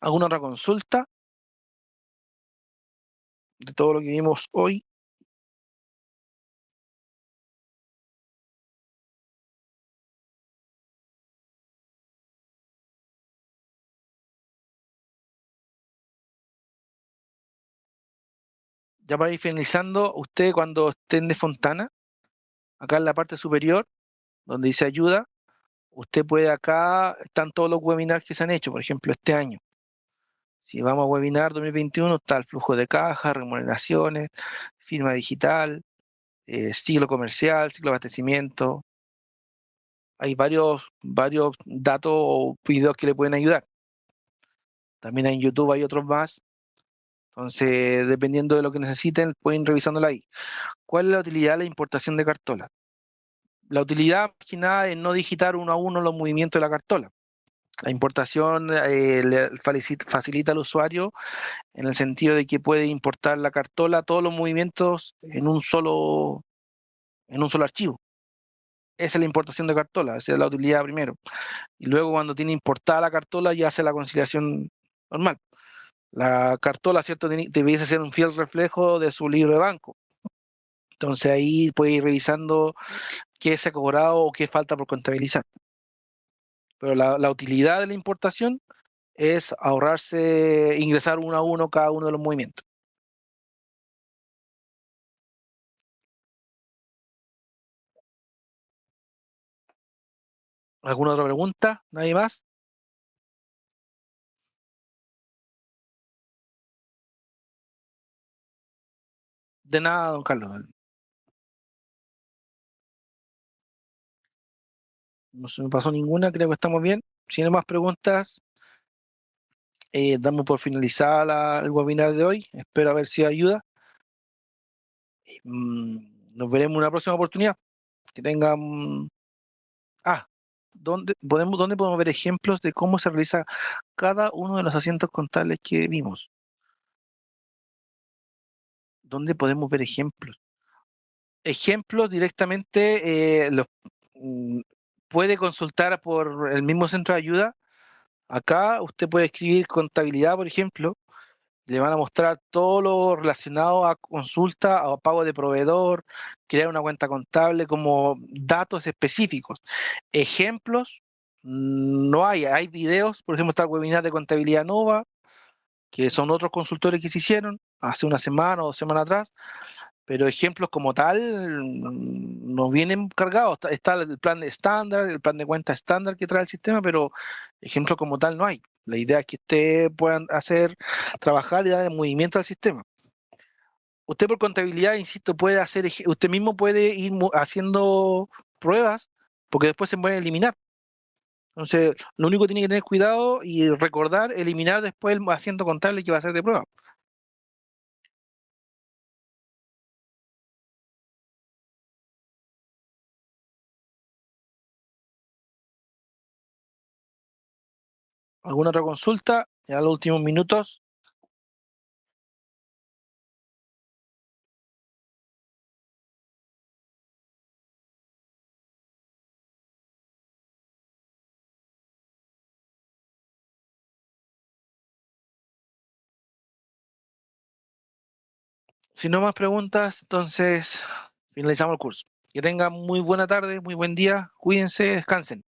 ¿Alguna otra consulta de todo lo que vimos hoy? Ya para ir finalizando, usted cuando estén de Fontana, acá en la parte superior, donde dice ayuda, usted puede acá, están todos los webinars que se han hecho, por ejemplo, este año. Si vamos a webinar 2021, está el flujo de caja, remuneraciones, firma digital, ciclo comercial, ciclo de abastecimiento. Hay varios datos o videos que le pueden ayudar. También en YouTube hay otros más. Entonces, dependiendo de lo que necesiten, pueden ir revisándolo ahí. ¿Cuál es la utilidad de la importación de cartola? La utilidad, más que nada, es no digitar uno a uno los movimientos de la cartola. La importación le facilita al usuario en el sentido de que puede importar la cartola, todos los movimientos en un solo archivo. Esa es la importación de cartola, esa es la utilidad primero. Y luego cuando tiene importada la cartola ya hace la conciliación normal. La cartola, ¿cierto? Debiese ser un fiel reflejo de su libro de banco. Entonces ahí puede ir revisando qué se ha cobrado o qué falta por contabilizar. Pero la utilidad de la importación es ahorrarse, ingresar uno a uno cada uno de los movimientos. ¿Alguna otra pregunta? ¿Nadie más? De nada, don Carlos. No se me pasó ninguna, creo que estamos bien. Si no hay más preguntas, damos por finalizada el webinar de hoy. Espero haber sido de ayuda. Nos veremos en una próxima oportunidad. Que tengan... Ah, ¿dónde podemos ver ejemplos de cómo se realiza cada uno de los asientos contables que vimos? ¿Dónde podemos ver ejemplos? Ejemplos directamente mm, puede consultar por el mismo centro de ayuda. Acá usted puede escribir contabilidad, por ejemplo, le van a mostrar todo lo relacionado a consulta, a pago de proveedor, crear una cuenta contable como datos específicos. Ejemplos, no hay videos, por ejemplo, está el webinar de contabilidad nova, que son otros consultores que se hicieron hace una semana o 2 semanas atrás, pero ejemplos como tal no vienen cargados. Está el plan de estándar, el plan de cuenta estándar que trae el sistema, pero ejemplos como tal no hay. La idea es que ustedes puedan trabajar y dar movimiento al sistema. Usted por contabilidad, insisto, puede usted mismo puede ir haciendo pruebas, porque después se pueden eliminar. Entonces, lo único que tiene que tener cuidado y recordar, eliminar después el asiento contable que va a ser de prueba. ¿Alguna otra consulta? Ya los últimos minutos. Si no más preguntas, entonces finalizamos el curso. Que tengan muy buena tarde, muy buen día. Cuídense, descansen.